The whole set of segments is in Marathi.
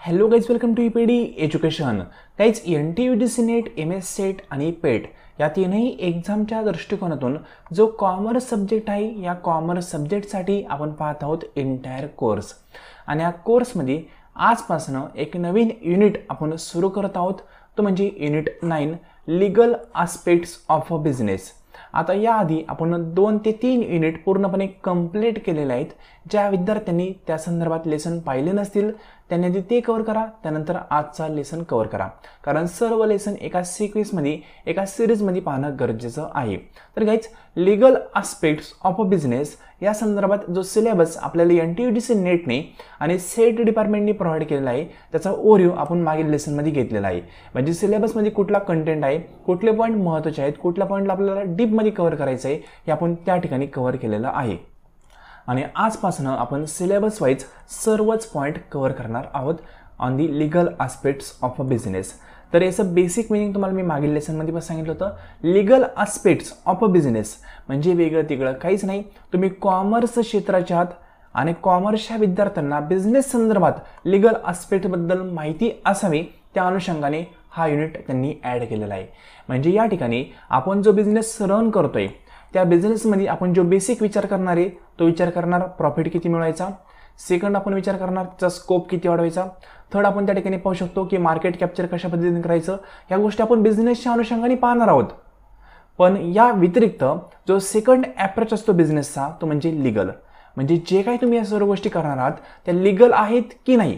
Hello guys, welcome to EPD education. Guys, NTUGC NET, MS SET आणि पेट या तीनही एक्झामच्या दृष्टिकोनातून जो कॉमर्स सब्जेक्ट आहे, या कॉमर्स सब्जेक्टसाठी आपण पाहत आहोत एंटायर कोर्स. आणि या कोर्समध्ये आजपासून एक नवीन युनिट आपण सुरू करत आहोत, तो म्हणजे unit 9 legal aspects of a business. आता याआधी आपण 2 ते 3 युनिट पूर्णपणे कंप्लीट केलेले आहेत. ज्या विद्यार्थ्यांनी त्या संदर्भात लेसन पाहिले नसतील त्यांनी आधी ते कव्हर करा, त्यानंतर आजचा लेसन कव्हर करा, कारण सर्व लेसन एका सिक्वेन्समध्ये एका सिरीजमध्ये पाहणं गरजेचं आहे. तर guys, legal aspects of a business या संदर्भात जो सिलेबस आपल्याला NTUGC नेटने आणि सेट डिपार्टमेंटने प्रोव्हाइड केलेला आहे त्याचा ओव्हरव्ह्यू आपण मागील लेसनमध्ये घेतलेला आहे. म्हणजे सिलेबसमध्ये कुठला कंटेंट आहे, कुठले पॉईंट महत्त्वाचे आहेत, कुठल्या पॉईंटला आपल्याला डीपमध्ये कव्हर करायचं आहे हे आपण त्या ठिकाणी कव्हर केलेलं आहे. आणि आजपासून आपण सिलेबस वाईज सर्वच पॉईंट कव्हर करणार आहोत on the legal aspects of a business. तर याचं बेसिक मिनिंग तुम्हाला मी मागील लेसनमध्ये पण सांगितलं होतं. Legal aspects of a business म्हणजे वेगळं तिगळं काहीच नाही. तुम्ही कॉमर्स क्षेत्राच्या आहात आणि कॉमर्सच्या विद्यार्थ्यांना बिझनेस संदर्भात लीगल आस्पेक्टबद्दल माहिती असावी, त्या अनुषंगाने हा युनिट त्यांनी ॲड केलेला आहे. म्हणजे या ठिकाणी आपण जो बिझनेस रन करतोय त्या बिझनेसमध्ये आपण जो बेसिक विचार करणार आहे तो विचार करणार प्रॉफिट किती मिळवायचा. सेकंड आपण विचार करणार त्याचा स्कोप किती वाढवायचा. थर्ड आपण त्या ठिकाणी पाहू शकतो की मार्केट कॅप्चर कशा पद्धतीने करायचं. या गोष्टी आपण बिझनेसच्या अनुषंगाने पाहणार आहोत. पण या व्यतिरिक्त जो सेकंड ॲप्रोच असतो बिझनेसचा तो म्हणजे लीगल. म्हणजे जे काही तुम्ही या सर्व गोष्टी करणार आहात त्या लीगल आहेत की नाही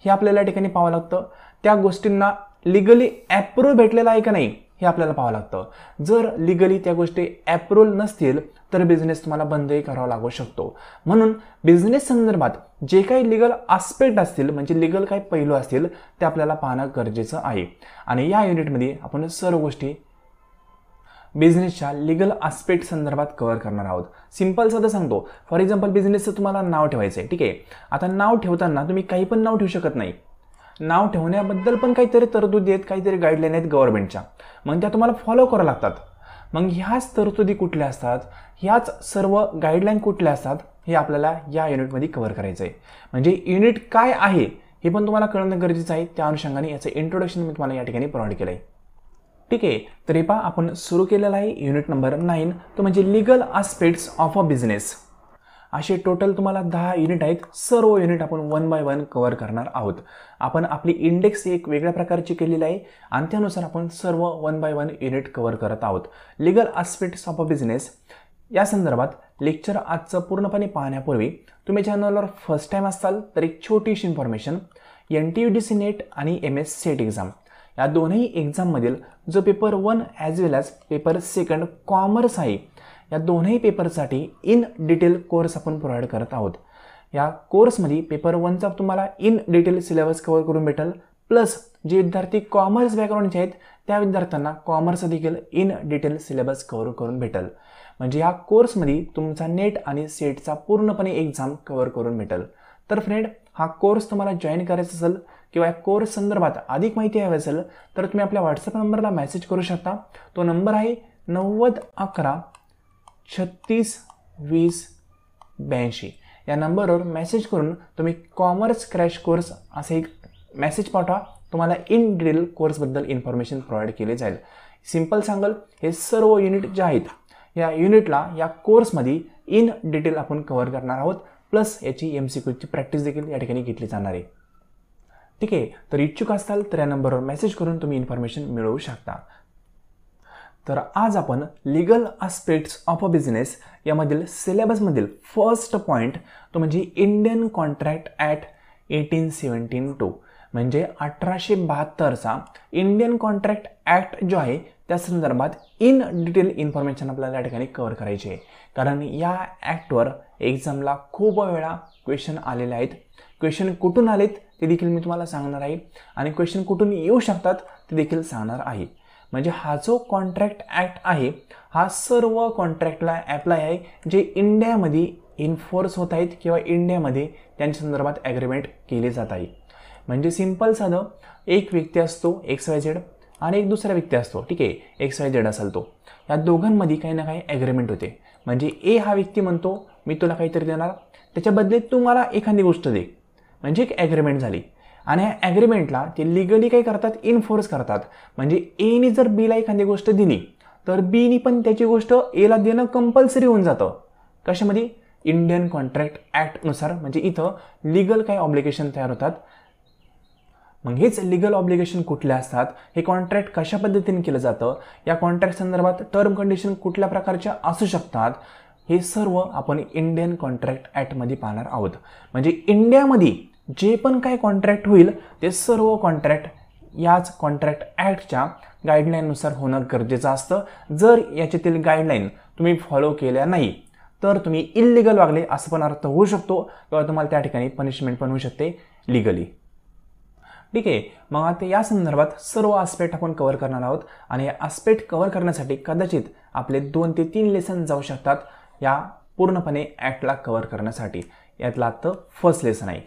हे आपल्याला या ठिकाणी पाहावं लागतं. त्या गोष्टींना लीगली ॲप्रूव्ह भेटलेला आहे का नाही हे आपल्याला पाहावं लागतं. जर लीगली त्या गोष्टी ॲप्रूव्ह नसतील तर बिझनेस तुम्हाला बंदही करावा लागू शकतो. म्हणून बिझनेस संदर्भात जे काही लीगल आस्पेक्ट असतील, म्हणजे लीगल काही पैलू असतील ते आपल्याला पाहणं गरजेचं आहे. आणि या युनिटमध्ये आपण सर्व गोष्टी बिझनेसच्या लीगल आस्पेक्ट संदर्भात कव्हर करणार आहोत. सिंपल साधं सांगतो. फॉर एक्झाम्पल, बिझनेसचं तुम्हाला नाव ठेवायचं आहे, ठीक आहे. आता नाव ठेवताना तुम्ही काही पण नाव ठेवू शकत नाही. नाव ठेवण्याबद्दल पण काहीतरी तरतुदी आहेत, काहीतरी गाईडलाईन आहेत गव्हर्नमेंटच्या, मग त्या तुम्हाला फॉलो करावं लागतात. मग ह्याच तरतुदी कुठल्या असतात, ह्याच सर्व गाईडलाईन कुठल्या असतात हे आपल्याला या युनिटमध्ये कव्हर करायचं आहे. म्हणजे युनिट काय आहे हे पण तुम्हाला कळणं गरजेचं आहे. त्या अनुषंगाने याचं इंट्रोडक्शन मी तुम्हाला या ठिकाणी प्रोव्हाइड केलं आहे, ठीक आहे. तरी पहा, आपण सुरू केलेला आहे युनिट नंबर 9, तो म्हणजे legal aspects of a business. असे टोटल तुम्हाला 10 युनिट आहेत. सर्व युनिट आपण 1 बाय 1 कव्हर करणार आहोत. आपण आपली इंडेक्स एक वेगळ्या प्रकारची केलेली आहे आणि त्यानुसार आपण सर्व 1 बाय 1 युनिट कव्हर करत आहोत. Legal aspects of a business या संदर्भात लेक्चर आजचं पूर्णपणे पाहण्यापूर्वी तुम्ही चॅनलवर फर्स्ट टाईम असाल तर एक छोटीशी इन्फॉर्मेशन. NTUGC नेट आणि MS सेट एक्झाम या दोन्ही एक्झाममधील जो पेपर 1 ॲज वेल ॲज पेपर 2 कॉमर्स आहे, या दोन्ही पेपरसाठी इन डिटेल कोर्स आपण प्रोव्हाइड करत आहोत. या कोर्समध्ये पेपर 1चा तुम्हाला इन डिटेल सिलेबस कव्हर करून भेटेल, प्लस जे विद्यार्थी कॉमर्स बॅकग्राऊंडचे आहेत त्या विद्यार्थ्यांना कॉमर्स देखील इन डिटेल सिलेबस कव्हर करून भेटेल. म्हणजे या कोर्समध्ये तुमचा नेट आणि सेटचा पूर्णपणे एक्झाम कव्हर करून भेटेल. तर फ्रेंड, हा कोर्स तुम्हाला जॉईन करायचा असेल किंवा या कोर्स संदर्भात अधिक माहिती हवी असेल तर तुम्ही आपल्या व्हॉट्सअप नंबरला मेसेज करू शकता. तो नंबर आहे 9011 36 20 82. या नंबरवर मेसेज करून तुम्ही कॉमर्स क्रॅश कोर्स असे एक मेसेज पाठवा. तुम्हाला इन डिटेल कोर्सबद्दल इन्फॉर्मेशन प्रोव्हाइड केली जाईल. सिंपल सांगाल, हे सर्व युनिट जे आहेत या युनिटला या कोर्समध्ये इन डिटेल आपण कव्हर करणार आहोत, प्लस याची MCQची प्रॅक्टिस देखील या ठिकाणी घेतली जाणार आहे, ठीक आहे. तर इच्छुक असाल तर या नंबरवर मेसेज करून तुम्ही इन्फॉर्मेशन मिळवू शकता. तर आज आपण legal aspects of a business यामधील सिलेबसमधील फर्स्ट पॉईंट तो म्हणजे इंडियन कॉन्ट्रॅक्ट ॲक्ट 1872 म्हणजे 1872चा इंडियन कॉन्ट्रॅक्ट ॲक्ट जो आहे त्या संदर्भात इन डिटेल इन्फॉर्मेशन आपल्याला या ठिकाणी कव्हर करायची आहे. कारण या ॲक्टवर एक्झामला खूप वेळा क्वेश्चन आलेले आहेत. क्वेश्चन कुठून आलेत ते देखील मी तुम्हाला सांगणार आहे आणि क्वेश्चन कुठून येऊ शकतात ते देखील सांगणार आहे. म्हणजे हा जो कॉन्ट्रॅक्ट ॲक्ट आहे हा सर्व कॉन्ट्रॅक्टला ॲप्लाय आहे जे इंडियामध्ये इन्फोर्स होत आहेत किंवा इंडियामध्ये त्यांच्या संदर्भात ॲग्रीमेंट केले जात आहे. म्हणजे सिंपल साधं, एक व्यक्ती असतो XYZ आणि एक दुसरा व्यक्ती असतो, ठीक आहे, XYZ असेल तो. या दोघांमध्ये काही ना काही ॲग्रीमेंट होते. म्हणजे A हा व्यक्ती म्हणतो मी तुला काहीतरी देणार, त्याच्या बदल्यात तू मला एखादी गोष्ट दे, म्हणजे एक ॲग्रीमेंट झाली. आणि या ॲग्रीमेंटला ते लिगली काय करतात, इन्फोर्स करतात. म्हणजे एनी जर बीला एखादी गोष्ट दिली तर बीनी पण त्याची गोष्ट एला देणं कंपल्सरी होऊन जातं. कशामध्ये, इंडियन कॉन्ट्रॅक्ट ॲक्टनुसार. म्हणजे इथं लिगल काय ऑब्लिगेशन तयार होतात. मग हेच लिगल ऑब्लिगेशन कुठले असतात, हे कॉन्ट्रॅक्ट कशा पद्धतीने केलं जातं, या कॉन्ट्रॅक्ट संदर्भात टर्म कंडिशन कुठल्या प्रकारच्या असू शकतात, हे सर्व आपण इंडियन कॉन्ट्रॅक्ट ॲक्टमध्ये पाहणार आहोत. म्हणजे इंडियामध्ये जे पण काय कॉन्ट्रॅक्ट होईल ते सर्व कॉन्ट्रॅक्ट याच कॉन्ट्रॅक्ट ॲक्टच्या गाईडलाईननुसार होणं गरजेचं असतं. जर याच्यातील गाईडलाईन तुम्ही फॉलो केल्या नाही तर तुम्ही इल्लिगल वागले असं पण अर्थ होऊ शकतो किंवा तुम्हाला त्या ठिकाणी पनिशमेंट पण होऊ शकते लिगली. ठीक आहे, मग आता या संदर्भात सर्व आस्पेक्ट आपण कव्हर करणार आहोत. आणि या आस्पेक्ट कव्हर करण्यासाठी कदाचित आपले 2 ते 3 लेसन जाऊ शकतात या पूर्णपणे ॲक्टला कव्हर करण्यासाठी. यातला आता फर्स्ट लेसन आहे.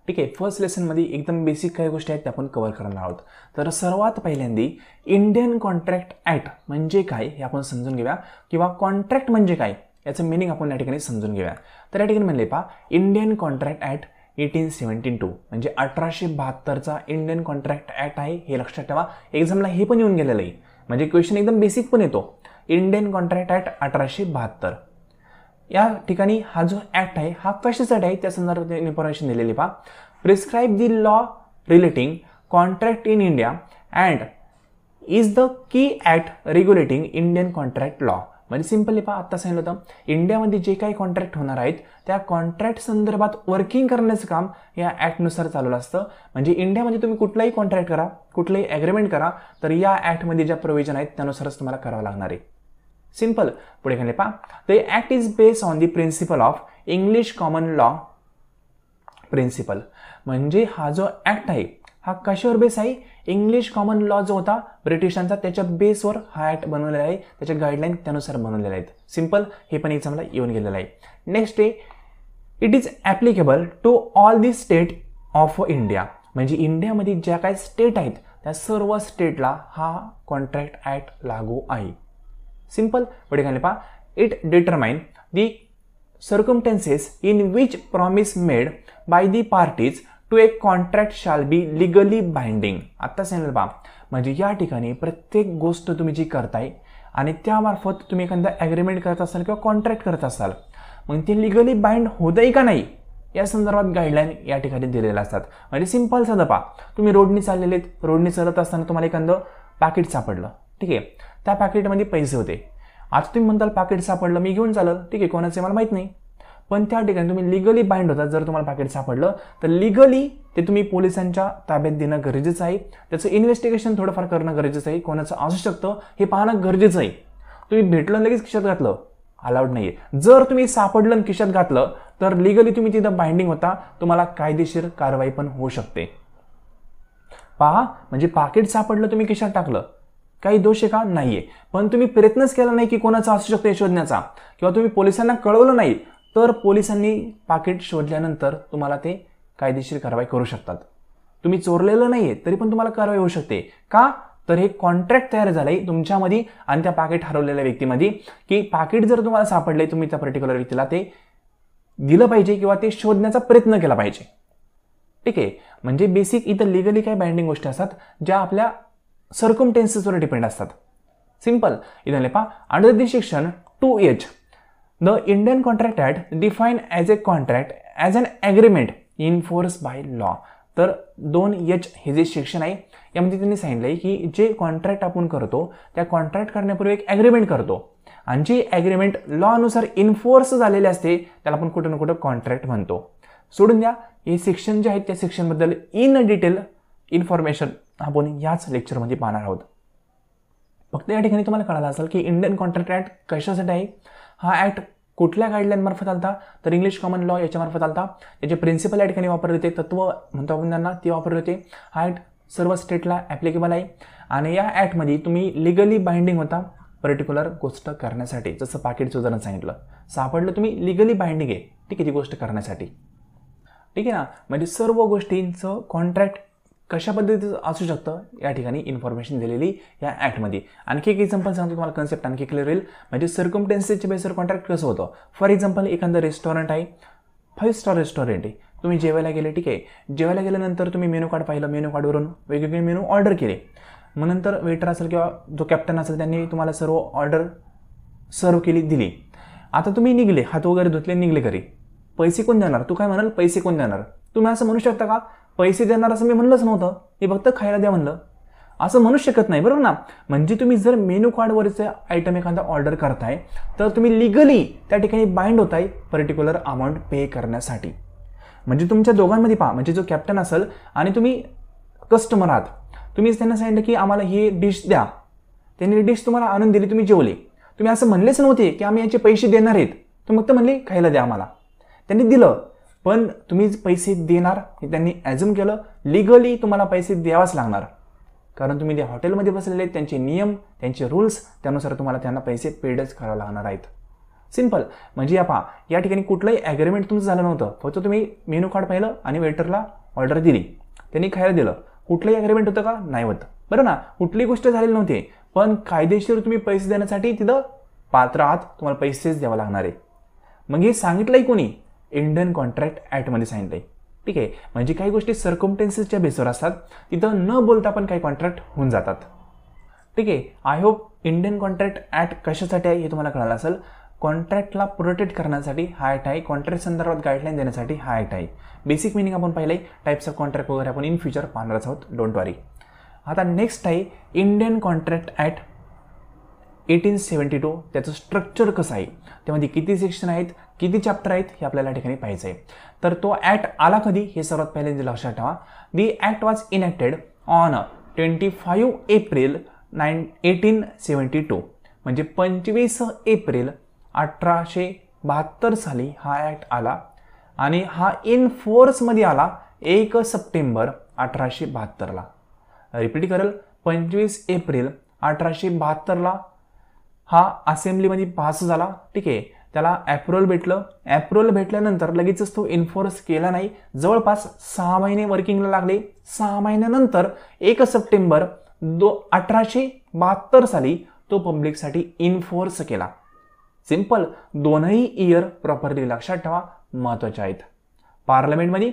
ठीक आहे, फर्स्ट लेसनमध्ये एकदम बेसिक काही गोष्टी आहेत त्या आपण कव्हर करणार आहोत. तर सर्वात पहिल्यांदा इंडियन कॉन्ट्रॅक्ट ॲक्ट म्हणजे काय हे आपण समजून घेऊया, किंवा कॉन्ट्रॅक्ट म्हणजे काय याचं मिनिंग आपण या ठिकाणी समजून घेऊया. तर या ठिकाणी म्हणले पहा, इंडियन कॉन्ट्रॅक्ट ॲक्ट 1872 म्हणजे 1872चा इंडियन कॉन्ट्रॅक्ट ॲक्ट आहे. हे लक्षात ठेवा, एक्झामला हे पण येऊन गेलेलं आहे. म्हणजे क्वेश्चन एकदम बेसिक पण येतो. इंडियन कॉन्ट्रॅक्ट ॲक्ट 1872 या ठिकाणी हा जो ॲक्ट आहे हा कशासाठी आहे त्या संदर्भात इन्फॉर्मेशन दिलेली पहा. Prescribe the law relating contract in India and is the key act regulating Indian contract law. म्हणजे सिम्पली पहा, आत्ता सांगितलं होतं इंडियामध्ये जे काही कॉन्ट्रॅक्ट होणार आहेत त्या कॉन्ट्रॅक्ट संदर्भात वर्किंग करण्याचं काम या ॲक्टनुसार चालू असतं. म्हणजे इंडियामध्ये तुम्ही कुठलाही कॉन्ट्रॅक्ट करा, कुठलाही ॲग्रीमेंट करा, तर या ॲक्टमध्ये ज्या प्रोव्हिजन आहेत त्यानुसारच तुम्हाला करावं लागणार आहे. सिंपल. पुढे खाली पहा, the act is based on the principle of English common law principle. म्हणजे हा जो ॲक्ट आहे हा कशावर बेस आहे, इंग्लिश कॉमन लॉ जो होता ब्रिटिशांचा त्याच्या बेसवर हा ॲक्ट बनवलेला आहे. त्याच्या गाईडलाईन त्यानुसार बनवलेल्या आहेत. सिंपल. हे पण एक्झामला येऊन गेलेलं आहे. नेक्स्ट आहे, it is applicable to all the state of India. म्हणजे इंडियामध्ये ज्या काही स्टेट आहेत त्या सर्व स्टेटला हा कॉन्ट्रॅक्ट ॲक्ट लागू आहे. सिंपल. पुढे खाली पहा, it determine the circumstances in which promise made by the parties to a contract shall be legally binding. आता सांगितलं पहा, म्हणजे या ठिकाणी प्रत्येक गोष्ट तुम्ही जी करताय आणि त्यामार्फत तुम्ही एखादा ॲग्रीमेंट करत असाल किंवा कॉन्ट्रॅक्ट करत असाल, मग ते लिगली बाइंड होतंय का नाही या संदर्भात गाईडलाईन या ठिकाणी दिलेल्या असतात. म्हणजे सिंपल साधं पहा, तुम्ही रोडनी चाललेले आहेत, रोडनी चालत असताना तुम्हाला एखादं पॅकेट सापडलं. ठीक आहे, त्या पॅकेटमध्ये पैसे होते. आज तुम्ही म्हणताल पॅकेट सापडलं, मी घेऊन चालल, ठीक आहे, कोणाचे मला माहीत नाही. पण त्या ठिकाणी तुम्ही लिगली बाइंड होतात. जर तुम्हाला पॅकेट सापडलं तर लिगली ते तुम्ही पोलिसांच्या ताब्यात देणं गरजेचं आहे. त्याचं इन्व्हेस्टिगेशन थोडंफार करणं गरजेचं आहे. कोणाचं असू शकतं हे पाहणं गरजेचं आहे. तुम्ही भेटलं लगेच खिशात घातलं अलाउड नाहीये. जर तुम्ही सापडलं आणि खिशात घातलं तर लिगली तुम्ही तिथं बाइंडिंग होता, तुम्हाला कायदेशीर कारवाई पण होऊ शकते. पहा, म्हणजे पाकिट सापडलं, तुम्ही खिशात टाकलं, काही दोष आहे का, नाहीये. पण तुम्ही प्रयत्नच केला नाही की कोणाचा असू शकतो हे शोधण्याचा, किंवा तुम्ही पोलिसांना कळवलं नाही, तर पोलिसांनी पाकिट शोधल्यानंतर तुम्हाला ते कायदेशीर कारवाई करू शकतात. तुम्ही चोरलेलं नाहीये तरी पण तुम्हाला कारवाई होऊ शकते. का, तर हे कॉन्ट्रॅक्ट तयार झालंय तुमच्यामध्ये आणि त्या पाकिट हरवलेल्या व्यक्तीमध्ये, की पाकिट जर तुम्हाला सापडले तुम्ही त्या पर्टिक्युलर व्यक्तीला ते दिलं पाहिजे किंवा ते शोधण्याचा प्रयत्न केला पाहिजे. ठीक आहे, म्हणजे बेसिक इथं लिगली काय बाइंडिंग गोष्टी असतात ज्या आपल्या सर्कमस्टेन्सेसवर डिपेंड असतात. सिंपल. इथं पहा, under the section 2H the Indian contract act define as a contract as an agreement enforce by law. तर 2H हे जे सेक्शन आहे यामध्ये त्यांनी सांगितलंय की जे कॉन्ट्रॅक्ट आपण करतो त्या कॉन्ट्रॅक्ट करण्यापूर्वी एक ॲग्रीमेंट करतो आणि जी ॲग्रीमेंट लॉनुसार इन्फोर्स झालेले असते त्याला आपण कुठं ना कुठं कॉन्ट्रॅक्ट म्हणतो. सोडून द्या, हे सेक्शन जे आहेत त्या सेक्शनबद्दल इन डिटेल इन्फॉर्मेशन आपण याच लेक्चरमध्ये पाहणार आहोत. फक्त या ठिकाणी तुम्हाला कळालं असेल की इंडियन कॉन्ट्रॅक्ट ॲक्ट कशासाठी आहे. हा ॲक्ट कुठल्या गाईडलाईन मार्फत आलता, तर इंग्लिश कॉमन लॉ याच्यामार्फत आलता. त्याचे प्रिन्सिपल या ठिकाणी वापरले होते, तत्व म्हणतो आपण त्यांना, ते वापरले होते. हा ॲक्ट सर्व स्टेटला ॲप्लिकेबल आहे आणि या ॲक्टमध्ये तुम्ही लिगली बाइंडिंग होता पर्टिक्युलर गोष्ट करण्यासाठी. जसं पाकिटचं उदाहरण सांगितलं, सापडलं तुम्ही लिगली बाइंडिंग आहे, ठीक आहे, ती गोष्ट करण्यासाठी. ठीक आहे ना, म्हणजे सर्व गोष्टींचं कॉन्ट्रॅक्ट कशा पद्धतीचं असू शकतं या ठिकाणी इन्फॉर्मेशन दिलेली या ॲक्टमध्ये. आणखी एक एक्झाम्पल सांगतो तुम्हाला, कन्सेप्ट आणखी क्लिअर होईल. म्हणजे सर्कमस्टेन्सेसच्या बेसवर कॉन्ट्रॅक्ट कसं होतं. फॉर एक्झाम्पल एखादं रेस्टॉरंट आहे, 5 स्टार रेस्टॉरंट आहे, तुम्ही जेवायला गेले, ठीक आहे, जेवायला गेल्यानंतर तुम्ही मेनू कार्ड पाहिलं, मेनू कार्डवरून वेगवेगळे मेनू ऑर्डर केले, मग नंतर वेटर असेल किंवा जो कॅप्टन असेल त्यांनी तुम्हाला सर्व ऑर्डर सर्व केली दिली. आता तुम्ही निघले, हात वगैरे धुतले, निघले घरी, पैसे कोण देणार? तू काय म्हणाल, पैसे कोण देणार? तुम्ही असं म्हणू शकता का, पैसे देणार असं मी म्हणलंच नव्हतं, मी फक्त खायला द्या म्हणलं, असं म्हणू शकत नाही, बरोबर ना. म्हणजे तुम्ही जर मेनू कार्डवरचे आयटम एखादा ऑर्डर करताय तर तुम्ही लिगली त्या ठिकाणी बाइंड होताय पर्टिक्युलर अमाऊंट पे करण्यासाठी. म्हणजे तुमच्या दोघांमध्ये पहा, म्हणजे जो कॅप्टन असेल आणि तुम्ही कस्टमर आहात, तुम्ही त्यांना सांगितलं की आम्हाला ही डिश द्या, त्यांनी डिश तुम्हाला आणून दिली, तुम्ही जेवले, तुम्ही असं म्हणलेच नव्हते की आम्ही याचे पैसे देणार आहेत, तुम्ही फक्त म्हणले खायला द्या आम्हाला, त्यांनी दिलं, पण तुम्ही पैसे देणार हे त्यांनी ॲझ्युम केलं, लिगली तुम्हाला पैसे द्यावाच लागणार, कारण तुम्ही त्या हॉटेलमध्ये बसलेले, त्यांचे नियम, त्यांचे रूल्स, त्यानुसार तुम्हाला त्यांना पैसे पेडच करावे लागणार आहेत. सिंपल. म्हणजे या ठिकाणी कुठलंही ॲग्रीमेंट तुमचं झालं नव्हतं, फक्त तुम्ही मेनू कार्ड पाहिलं आणि वेटरला ऑर्डर दिली, त्यांनी खायला दिलं, कुठलंही ॲग्रीमेंट होतं का? नाही होतं, बरं ना, कुठलीही गोष्ट झालेली नव्हती, पण कायदेशीर तुम्ही पैसे देण्यासाठी तिथं पात्र आहात, तुम्हाला पैसेच द्यावं लागणार आहे. मग हे सांगितलंय कोणी? इंडियन कॉन्ट्रॅक्ट ॲक्टमध्ये सांगितलंय, ठीक आहे. म्हणजे काही गोष्टी सर्कमस्टन्सेसच्या बेसवर असतात, तिथं न बोलता पण काही कॉन्ट्रॅक्ट होऊन जातात, ठीक आहे. I hope Indian contract act कशासाठी आहे हे तुम्हाला कळालं असेल. कॉन्ट्रॅक्टला प्रोटेक्ट करण्यासाठी हा ॲक्ट आहे, कॉन्ट्रॅक्ट संदर्भात गाईडलाईन देण्यासाठी हा ॲक्ट आहे. बेसिक मिनिंग आपण पाहिलं आहे, टाईप्स ऑफ कॉन्ट्रॅक्ट वगैरे आपण इन फ्युचर पाहणारच आहोत, डोंट वरी. आता नेक्स्ट आहे इंडियन कॉन्ट्रॅक्ट ॲक्ट 1872. त्याचं स्ट्रक्चर कसं आहे, त्यामध्ये किती सेक्शन आहेत, किती चॅप्टर आहेत, हे आपल्याला या ठिकाणी पाहायचं आहे. तर तो ॲक्ट आला कधी हे सर्वात पहिल्यांदा लक्षात ठेवा. The act was enacted on 25 April 1872. म्हणजे 25 एप्रिल 1872 साली हा ॲक्ट आला आणि हा इन फोर्समध्ये आला 1 सप्टेंबर 1872ला. रिपीट करेल, 25 एप्रिल 1872ला हा असेंब्लीमध्ये पास झाला, ठीक आहे. त्याला अप्रुव्हल भेटलं, अप्रुव्हल भेटल्यानंतर लगेचच तो इन्फोर्स केला नाही, जवळपास 6 महिने वर्किंगला लागले. 6 महिन्यानंतर 1 सप्टेंबर 1872 साली तो पब्लिकसाठी इन्फोर्स केला. सिंपल. दोनही इयर प्रॉपरली लक्षात ठेवा, महत्वाचे आहेत. पार्लमेंटमध्ये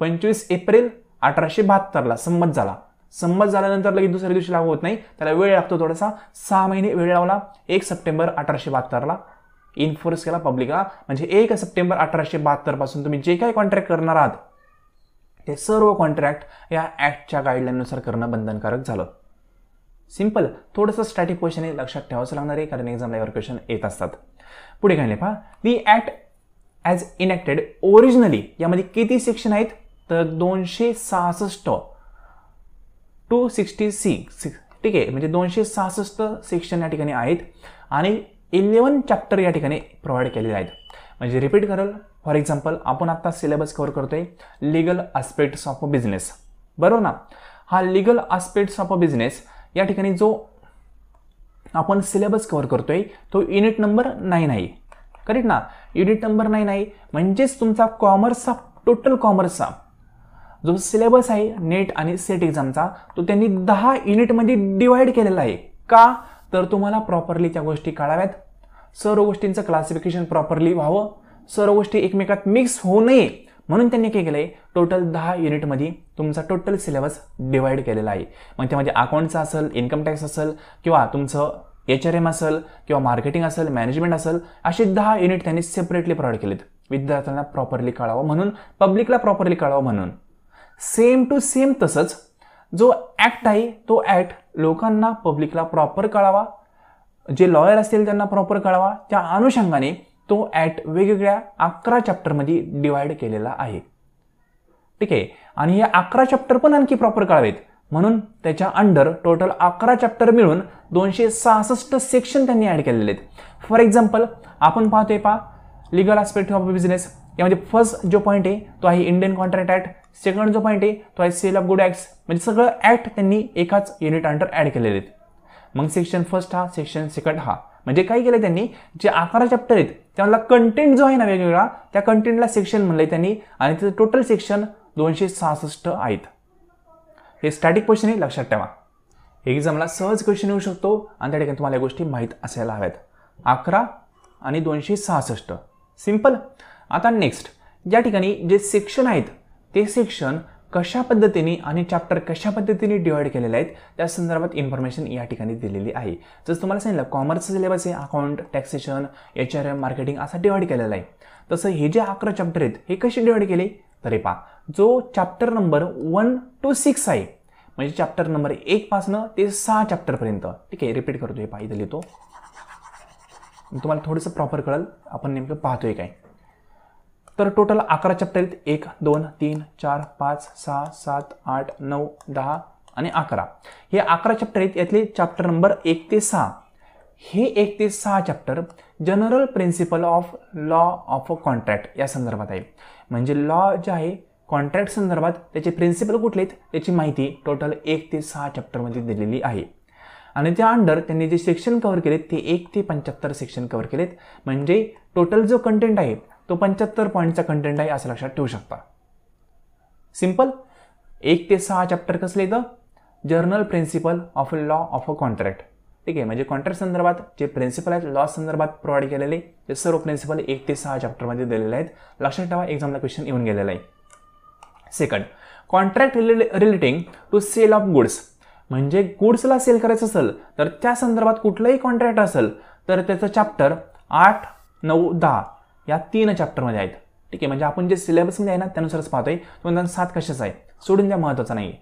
25 एप्रिल 1872ला संमत झाला. संमत झाल्यानंतर लगेच दुसऱ्या दिवशी लागू होत नाही, त्याला वेळ लागतो थोडासा, 6 महिने वेळ लावला. 1 सप्टेंबर 1872ला इन्फोर्स केला पब्लिकला. म्हणजे 1 सप्टेंबर 1872 पासून तुम्ही जे काही कॉन्ट्रॅक्ट करणार आहात ते सर्व कॉन्ट्रॅक्ट या ॲक्टच्या गाईडलाईननुसार करणं बंधनकारक झालं. सिंपल. थोडंसं स्टॅटिक क्वेश्चन आहे, लक्षात ठेवावं लागणार आहे, कारण एक्झामला यावर क्वेश्चन येत असतात. पुढे काय नाही पहा, दी ॲक्ट ॲज इनॅक्टेड ओरिजिनली यामध्ये किती सेक्शन आहेत, तर 266 266, ठीक आहे. म्हणजे 266 सेक्शन या ठिकाणी आहेत आणि 11 चॅप्टर या ठिकाणी प्रोव्हाइड केलेले आहेत. म्हणजे रिपीट करेल, फॉर एक्झाम्पल आपण आता सिलेबस कव्हर करतोय legal aspects of a business, बरोबर ना. हा legal aspects of a business या ठिकाणी जो आपण सिलेबस कव्हर करतोय तो युनिट नंबर 9 आहे, करेक्ट ना. युनिट नंबर 9 आहे, म्हणजेच तुमचा कॉमर्सचा, टोटल कॉमर्सचा जो सिलेबस आहे नेट आणि सेट एक्झामचा, तो त्यांनी 10 युनिटमध्ये डिवाइड केलेला आहे. का? तर तुम्हाला प्रॉपरली त्या गोष्टी कळाव्यात, सर्व गोष्टींचं क्लासिफिकेशन प्रॉपरली व्हावं, सर्व गोष्टी एकमेकात मिक्स होऊ नये, म्हणून त्यांनी काय केलंय, टोटल 10 युनिटमध्ये तुमचा टोटल सिलेबस डिवाइड केलेला आहे. मग त्यामध्ये अकाउंटचा असेल, इन्कम टॅक्स असेल, किंवा तुमचं HRM असेल, किंवा मार्केटिंग असेल, मॅनेजमेंट असेल, असे 10 युनिट त्यांनी सेपरेटली प्रोव्हाइड केलेत, विद्यार्थ्यांना प्रॉपरली कळावं म्हणून, पब्लिकला प्रॉपरली कळावं म्हणून. सेम टू सेम तसंच जो ॲक्ट आहे तो ॲक्ट लोकांना, पब्लिकला प्रॉपर कळावा, जे लॉयर असतील त्यांना प्रॉपर कळावा, त्या अनुषंगाने तो ॲक्ट वेगवेगळ्या 11 चॅप्टरमध्ये डिवाइड केलेला आहे, ठीक आहे. आणि या 11 चॅप्टर पण आणखी प्रॉपर कळावेत म्हणून त्याच्या अंडर टोटल 11 चॅप्टर मिळून 266 सेक्शन त्यांनी ॲड केलेले आहेत. फॉर एक्झाम्पल आपण पाहतोय लीगल आस्पेक्ट ऑफ बिझनेस, यामध्ये फर्स्ट जो पॉईंट आहे तो आहे इंडियन कॉन्ट्रॅक्ट ॲक्ट, सेकंड जो पॉईंट आहे तो आहे सेल ऑफ गुड ॲक्ट्स. म्हणजे सगळं ॲक्ट त्यांनी एकाच युनिट अंडर ॲड केलेले आहेत. मग सेक्शन फर्स्ट हा, सेक्शन सेकंड हा, म्हणजे काय केलं त्यांनी, जे 11 चॅप्टर आहेत त्यामधला कंटेंट जो आहे ना वेगवेगळा, त्या कंटेंटला सेक्शन म्हणलंय त्यांनी, आणि त्याचं टोटल सेक्शन 266 आहेत. हे स्टॅटिक क्वेश्चन आहे, लक्षात ठेवा. एक्झामला सहज क्वेश्चन येऊ शकतो आणि त्या ठिकाणी तुम्हाला या गोष्टी माहीत असायला हव्यात. 11 आणि 266, सिंपल. आता नेक्स्ट या ठिकाणी जे सेक्शन आहेत ते सेक्शन कशा पद्धतीने आणि चॅप्टर कशा पद्धतीने डिवाइड केलेले आहेत त्या संदर्भात इन्फॉर्मेशन या ठिकाणी दिलेली आहे. जसं तुम्हाला सांगितलं कॉमर्सचा सिलेबस आहे अकाउंट, टॅक्सेशन, HRM, मार्केटिंग असा डिवाइड केलेला आहे. तसं हे जे 11 चॅप्टर आहेत हे कसे डिवाइड केले तर हे पहा, जो चॅप्टर नंबर 1 to 6 आहे म्हणजे चॅप्टर नंबर 1 पासनं ते 6 चॅप्टरपर्यंत. ठीक आहे, रिपीट करतो, हे पहा इथं लिहितो, तुम्हाला थोडंसं प्रॉपर कळेल आपण नेमकं पाहतोय काय. तर टोटल 11 चॅप्टर आहेत. 1, 2, 3, 4, 5, 6, 7, 8, 9, 10 आणि 11 हे 11 चॅप्टर आहेत. यातले चॅप्टर नंबर 1 ते 6 हे 1 ते 6 chapter general principle of law of contract या संदर्भात आहे. म्हणजे लॉ जे आहे कॉन्ट्रॅक्ट संदर्भात त्याचे प्रिन्सिपल कुठले आहेत त्याची माहिती टोटल 1 ते 6 चॅप्टरमध्ये दिलेली आहे. आणि त्या अंडर त्यांनी जे सेक्शन कव्हर केलेत ते 1 ते 75 सेक्शन कव्हर केलेत. म्हणजे टोटल जो कंटेंट आहे तो 75 पॉईंटचा कंटेंट आहे असं लक्षात ठेवू शकता. सिंपल. 1 ते 6 चॅप्टर कसले तर general principle of law of a contract. ठीक आहे, म्हणजे कॉन्ट्रॅक्ट संदर्भात जे प्रिन्सिपल आहेत लॉ संदर्भात प्रोव्हाइड केलेले ते सर्व प्रिन्सिपल 1 ते 6 चॅप्टरमध्ये दिलेले आहेत. लक्षात ठेवा, एक्झामला क्वेश्चन येऊन गेलेला आहे. Second, contract relating to sale of goods. म्हणजे गुड्सला सेल करायचं असेल तर त्या संदर्भात कुठलंही कॉन्ट्रॅक्ट असेल तर त्याचं चॅप्टर 8, 9, 10 या 3 चॅप्टरमध्ये आहेत. ठीक आहे, म्हणजे आपण जे सिलेबसमध्ये आहे ना त्यानुसारच पाहतोय. 2007 कशाचं आहे सोडून द्या, महत्त्वाचं नाही.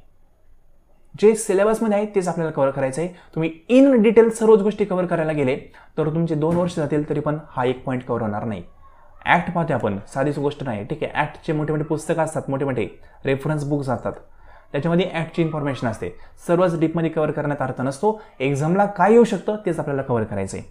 जे सिलेबसमध्ये आहे तेच आपल्याला कव्हर करायचं आहे. तुम्ही इन डिटेल सर्वच गोष्टी कव्हर करायला गेले तर तुमचे 2 वर्ष जातील तरी पण हा एक पॉईंट कव्हर होणार नाही. ॲक्ट पाहते आपण, साधीच गोष्ट नाही. ठीक आहे, ॲक्टचे मोठे मोठे पुस्तकं असतात, मोठे मोठे रेफरन्स बुक्स असतात, त्याच्यामध्ये ॲक्टची इन्फॉर्मेशन असते. सर्वच डीपमध्ये कव्हर करण्यात अर्थ नसतो. एक्झामला काय येऊ शकतं तेच आपल्याला कव्हर करायचं आहे.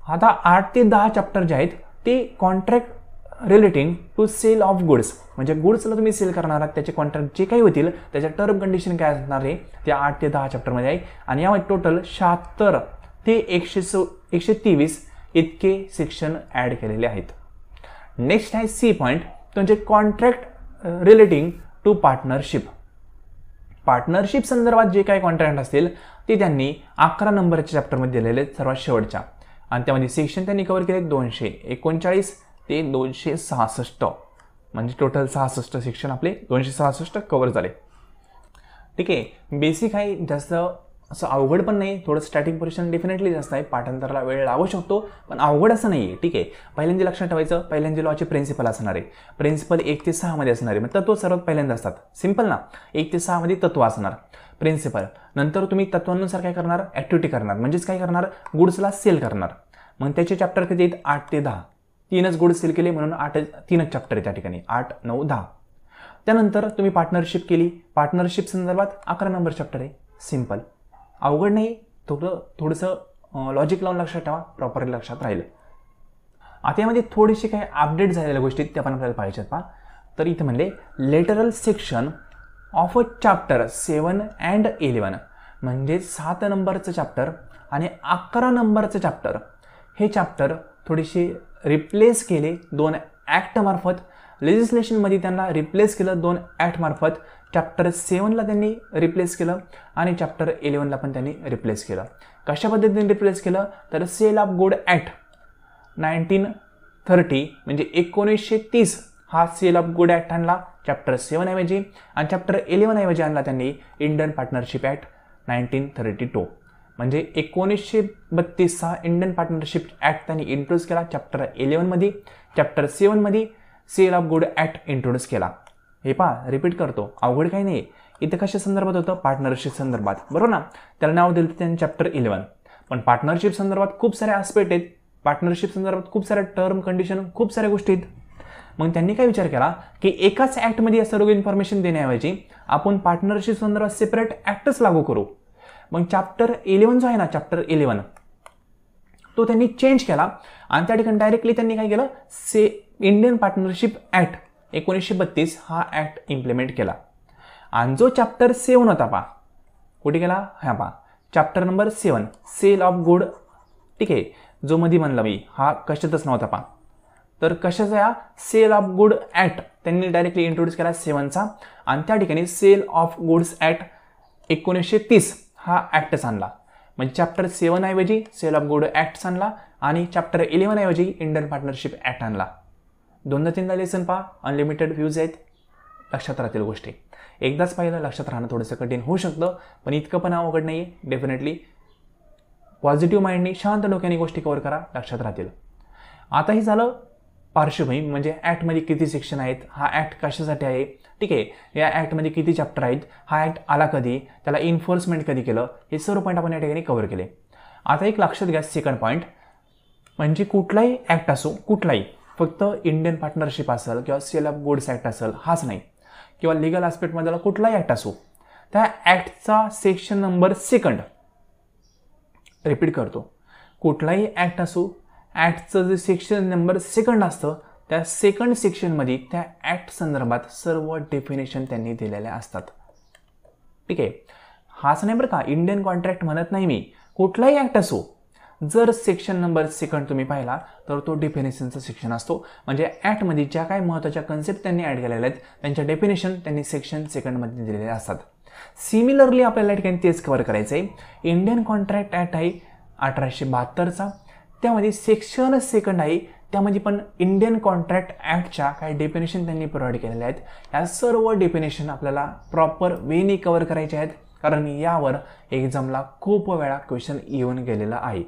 आता 8 ते 10 चॅप्टर जे आहेत ते contract relating to sale of goods. म्हणजे गुड्सला तुम्ही सेल करणार आहात त्याचे कॉन्ट्रॅक्ट जे काही होतील त्याच्या टर्म कंडिशन काय असणार आहे ते 8 ते 10 चॅप्टरमध्ये आहे. आणि यामध्ये टोटल 76 ते 123 इतके सेक्शन ॲड केलेले आहेत. नेक्स्ट आहे सी पॉईंट, म्हणजे contract relating to partnership. Partnership संदर्भात जे काही कॉन्ट्रॅक्ट असतील ते त्यांनी 11 नंबरच्या चॅप्टरमध्ये दिलेले आहेत सर्वात शेवटच्या. आणि त्यामध्ये सेक्शन त्यांनी कव्हर केले 239 ते 266. म्हणजे टोटल 66 सेक्शन आपले 266 कव्हर झाले. ठीक आहे, बेसिक आहे, जास्त असं अवघड पण नाही. थोडं स्टार्टिंग पोर्शन डेफिनेटली जास्त आहे, पाठांतराला वेळ लागू शकतो पण अवघड असं नाही आहे. ठीक आहे, पहिल्यांदा लक्षात ठेवायचं, पहिल्यांदा लॉचे प्रिन्सिपल असणार आहे. प्रिन्सिपल 1 ते 6 मध्ये असणार आहे. मग तत्व सर्वात पहिल्यांदा असतात. सिंपल ना, 1 ते 6 मध्ये तत्व असणार प्रिन्सिपल. नंतर तुम्ही तत्वांनुसार काय करणार, ॲक्टिव्हिटी करणार. म्हणजेच काय करणार, गुड्सला सेल करणार. मग त्याचे चॅप्टर किती आहेत 8 ते 10. 3च गुड्स सेल केले म्हणून 3च चॅप्टर आहे त्या ठिकाणी 8, 9, 10. त्यानंतर तुम्ही पार्टनरशिप केली. पार्टनरशिप संदर्भात 11 नंबर चॅप्टर आहे. सिंपल, अवघड नाही. थोडंसं लॉजिक लावून लक्षात ठेवा, प्रॉपरली लक्षात राहील. आता यामध्ये थोडीशी काही अपडेट झालेल्या गोष्टी त्या पण आपल्याला पाहिजेत पहा. तर इथे म्हणले lateral section of a chapter 7 and 11. म्हणजे 7 नंबरचं चॅप्टर आणि 11 नंबरचं चॅप्टर हे चॅप्टर थोडीशी रिप्लेस केले 2 ॲक्टमार्फत. लेजिस्लेशनमध्ये त्यांना रिप्लेस केलं 2 ॲक्टमार्फत. चॅप्टर 7ला त्यांनी रिप्लेस केलं आणि चॅप्टर 11ला पण त्यांनी रिप्लेस केलं. कशा पद्धतीने रिप्लेस केलं तर सेल ऑफ गुड ॲक्ट 1930 म्हणजे 1930 हा सेल ऑफ गुड ॲक्ट आणला चॅप्टर 7 ऐवजी. आणि चॅप्टर 11 ऐवजी आणला त्यांनी इंडियन पार्टनरशिप ॲक्ट 1932. म्हणजे 1932 हा इंडियन पार्टनरशिप ॲक्ट त्यांनी इंट्रोड्यूस केला चॅप्टर 11 मध्ये. चॅप्टर 7 मध्ये sale of good act introduce केला. हे पहा, रिपीट करतो, अवघड काही नाही. इथं कशा संदर्भात होतं, पार्टनरशिप संदर्भात, बरोबर ना. त्याला नाव दिलं त्यांनी चॅप्टर 11. पण पार्टनरशिप संदर्भात खूप सारे आस्पेक्ट आहेत. पार्टनरशिप संदर्भात खूप साऱ्या टर्म कंडिशन खूप साऱ्या गोष्टी आहेत. मग त्यांनी काय विचार केला की एकाच ॲक्टमध्ये या सर्व इन्फॉर्मेशन देण्याऐवजी आपण पार्टनरशिप संदर्भात सेपरेट ॲक्टच लागू करू. मग चॅप्टर 11 जो आहे ना, चॅप्टर 11 तो त्यांनी चेंज केला आणि त्या ठिकाणी डायरेक्टली त्यांनी काय केलं, इंडियन पार्टनरशिप ॲक्ट 1932 हा ॲक्ट इम्प्लिमेंट केला. आणि जो चॅप्टर 7 होता पहा, कुठे गेला, हा पहा chapter number 7 sale of good. ठीक आहे, जो मध्ये म्हणला मी हा कशातच नव्हता पहा. तर कशाचा या सेल ऑफ गुड ॲक्ट त्यांनी डायरेक्टली इंट्रोड्यूस केला 7चा. आणि त्या ठिकाणी सेल ऑफ गुड्स ॲक्ट 1930 हा ॲक्टच आणला. म्हणजे चॅप्टर 7 ऐवजी सेल ऑफ गुड ॲक्ट आणला आणि चॅप्टर 11 ऐवजी इंडियन पार्टनरशिप ॲक्ट आणला. दोनदा तीनदा लेसन पहा, अनलिमिटेड व्ह्यूज आहेत, लक्षात राहतील गोष्टी. एकदाच पाहिलं लक्षात राहणं थोडंसं कठीण होऊ शकतं, पण इतकं पण अवघड नाही आहे. डेफिनेटली पॉझिटिव्ह माइंडनी शांत डोक्याने गोष्टी कव्हर करा, लक्षात राहतील. आता हे झालं पार्श्वभूमी, म्हणजे ॲक्टमध्ये किती सेक्शन आहेत, हा ॲक्ट कशासाठी आहे, ठीक आहे, या ॲक्टमध्ये किती चॅप्टर आहेत, हा ॲक्ट आला कधी, त्याला इन्फोर्समेंट कधी केलं, हे सर्व पॉईंट आपण या ठिकाणी कव्हर केले. आता एक लक्षात घ्या, सेकंड पॉईंट म्हणजे कुठलाही ॲक्ट असो, कुठलाही, फक्त इंडियन पार्टनरशिप असेल किंवा सेल्फ गुड्स ॲक्ट असेल हाच नाही, किंवा लिगल ॲस्पेक्टमधला कुठलाही ॲक्ट असो, त्या ॲक्टचा सेक्शन नंबर सेकंड, रिपीट करतो, कुठलाही ॲक्ट असो, ॲक्टचं जे सेक्शन नंबर सेकंड असतं त्या सेकंड सेक्शनमध्ये त्या ॲक्ट संदर्भात सर्व डेफिनेशन त्यांनी दिलेल्या असतात. ठीक आहे, हाच नाही बरं का, इंडियन कॉन्ट्रॅक्ट म्हणत नाही मी, कुठलाही ॲक्ट असो, जर सेक्शन नंबर सेकंड तुम्ही पाहिला तर तो डेफिनेशनचा सेक्शन असतो. म्हणजे ॲक्टमध्ये ज्या काही महत्त्वाच्या कन्सेप्ट त्यांनी ॲड केलेल्या आहेत त्यांच्या डेफिनेशन त्यांनी सेक्शन सेकंडमध्ये दिलेले असतात. सिमिलरली आपल्याला या ठिकाणी तेच कव्हर करायचं आहे. इंडियन कॉन्ट्रॅक्ट ॲक्ट आहे 1872चा, त्यामध्ये सेक्शन सेकंड आहे, त्यामध्ये पण इंडियन कॉन्ट्रॅक्ट ॲक्टच्या काही डेफिनेशन त्यांनी प्रोव्हाइड केलेल्या आहेत. या सर्व डेफिनेशन आपल्याला प्रॉपर वेने कव्हर करायचे आहेत, कारण यावर एक्झामला खूप वेळा क्वेश्चन येऊन गेलेला आहे.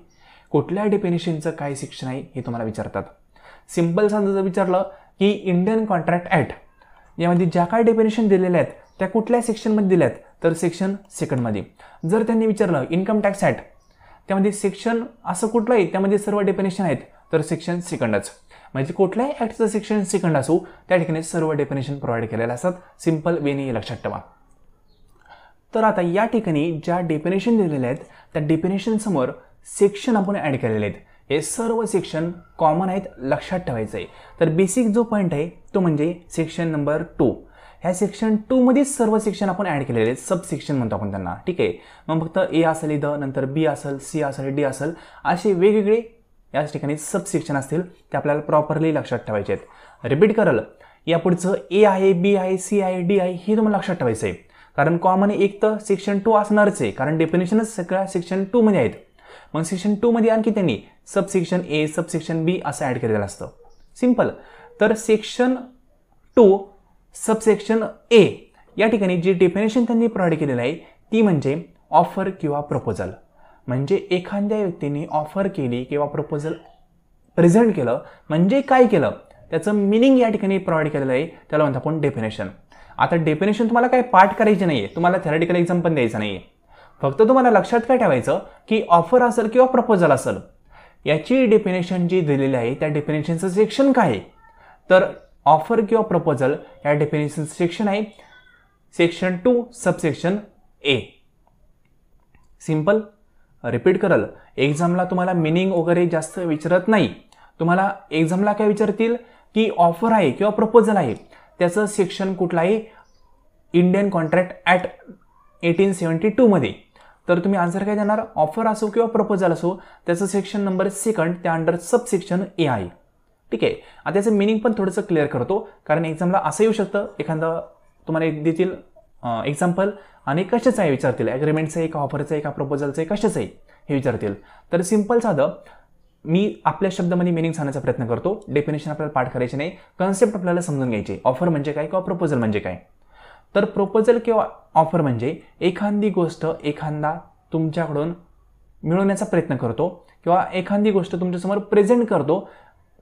कुठल्या डेफिनेशनचं काय सेक्शन आहे हे तुम्हाला विचारतात. सिम्पल साधं जर विचारलं की इंडियन कॉन्ट्रॅक्ट ॲक्ट यामध्ये ज्या काही डेफिनेशन दिलेल्या आहेत त्या कुठल्या सेक्शनमध्ये दिल्यात, तर सेक्शन सेकंडमध्ये. जर त्यांनी विचारलं इन्कम टॅक्स ॲक्ट, त्यामध्ये सेक्शन असं कुठलंही त्यामध्ये सर्व डेफिनेशन आहेत, तर सेक्शन सेकंडच. म्हणजे कुठल्याही ॲक्टचं सेक्शन सेकंड असो त्या ठिकाणी सर्व डेफिनेशन प्रोव्हाइड केलेले असतात. सिम्पल वेने लक्षात ठेवा. तर आता या ठिकाणी ज्या डेफिनेशन दिलेल्या आहेत त्या डेफिनेशन समोर सेक्शन आपण ॲड केलेले आहेत. हे सर्व सेक्शन कॉमन आहेत, लक्षात ठेवायचं आहे. तर बेसिक जो पॉईंट आहे तो म्हणजे सेक्शन नंबर 2. ह्या सेक्शन 2 मध्येच सर्व सेक्शन आपण ॲड केलेले आहेत, सब सेक्शन म्हणतो आपण त्यांना. ठीक आहे, मग फक्त ए असेल इथं, नंतर बी असेल, सी असेल, डी असेल, असे वेगवेगळे याच ठिकाणी सब सेक्शन असतील, ते आपल्याला प्रॉपरली लक्षात ठेवायचे आहेत. रिपीट करल, या पुढचं ए आहे, बी आहे, सी आहे, डी आहे, हे तुम्हाला लक्षात ठेवायचं आहे. कारण कॉमन एक तर सेक्शन 2 असणारच आहे, कारण डेफिनेशनच सगळ्या सेक्शन 2 मध्ये आहेत. मग सेक्शन 2 मध्ये आणखी त्यांनी sub section A, sub section बी असं ॲड केलेलं असतं. सिम्पल. तर सेक्शन 2 सबसेक्शन ए या ठिकाणी जी डेफिनेशन त्यांनी प्रोव्हाइड केलेलं आहे ती म्हणजे ऑफर किंवा प्रपोजल. म्हणजे एखाद्या व्यक्तीने ऑफर केली किंवा प्रपोजल प्रेझेंट केलं म्हणजे काय केलं त्याचं मिनिंग या ठिकाणी प्रोव्हाइड केलेलं आहे, त्याला म्हणतो आपण डेफिनेशन. आता डेफिनेशन तुम्हाला काय पाठ करायची नाही आहे, तुम्हाला थेरॉटिकल एक्झाम पण द्यायचं नाही आहे. फक्त तुम्हाला लक्षात काय ठेवायचं की ऑफर असेल किंवा प्रपोजल असेल याची डेफिनेशन जी दिलेली आहे त्या डेफिनेशनचं सेक्शन काय आहे, तर ऑफर किंवा प्रपोजल या डेफिनेशन सेक्शन आहे सेक्शन 2 सबसेक्शन ए. सिंपल. रिपीट करल, एक्झामला तुम्हाला मिनिंग वगैरे जास्त विचारत नाही. तुम्हाला एक्झामला काय विचारतील की ऑफर आहे किंवा प्रपोजल आहे त्याचं सेक्शन कुठलं आहे इंडियन कॉन्ट्रॅक्ट ॲक्ट 1872 मध्ये, तर तुम्ही आन्सर काय देणार, ऑफर असो किंवा प्रपोजल असो त्याचं सेक्शन नंबर सेकंड त्या अंडर सबसेक्शन ए आहे. ठीक आहे, आता त्याचं मिनिंग पण थोडंसं क्लिअर करतो, कारण एक्झामला असं येऊ शकतं एखादं तुम्हाला एक देतील एक्झाम्पल आणि कशाचं आहे विचारतील, ॲग्रीमेंटचं आहे का, ऑफरचं आहे का, प्रपोजलचं आहे, कशाचं आहे हे विचारतील. तर सिम्पल साधं मी आपल्या शब्दामध्ये मिनिंग सांगण्याचा प्रयत्न करतो. डेफिनेशन आपल्याला पाठ करायचे नाही, कन्सेप्ट आपल्याला समजून घ्यायचे. ऑफर म्हणजे काय किंवा प्रपोजल म्हणजे काय. तर प्रपोजल किंवा ऑफर म्हणजे एखादी गोष्ट एखादा तुमच्याकडून मिळवण्याचा प्रयत्न करतो किंवा एखादी गोष्ट तुमच्यासमोर प्रेझेंट करतो,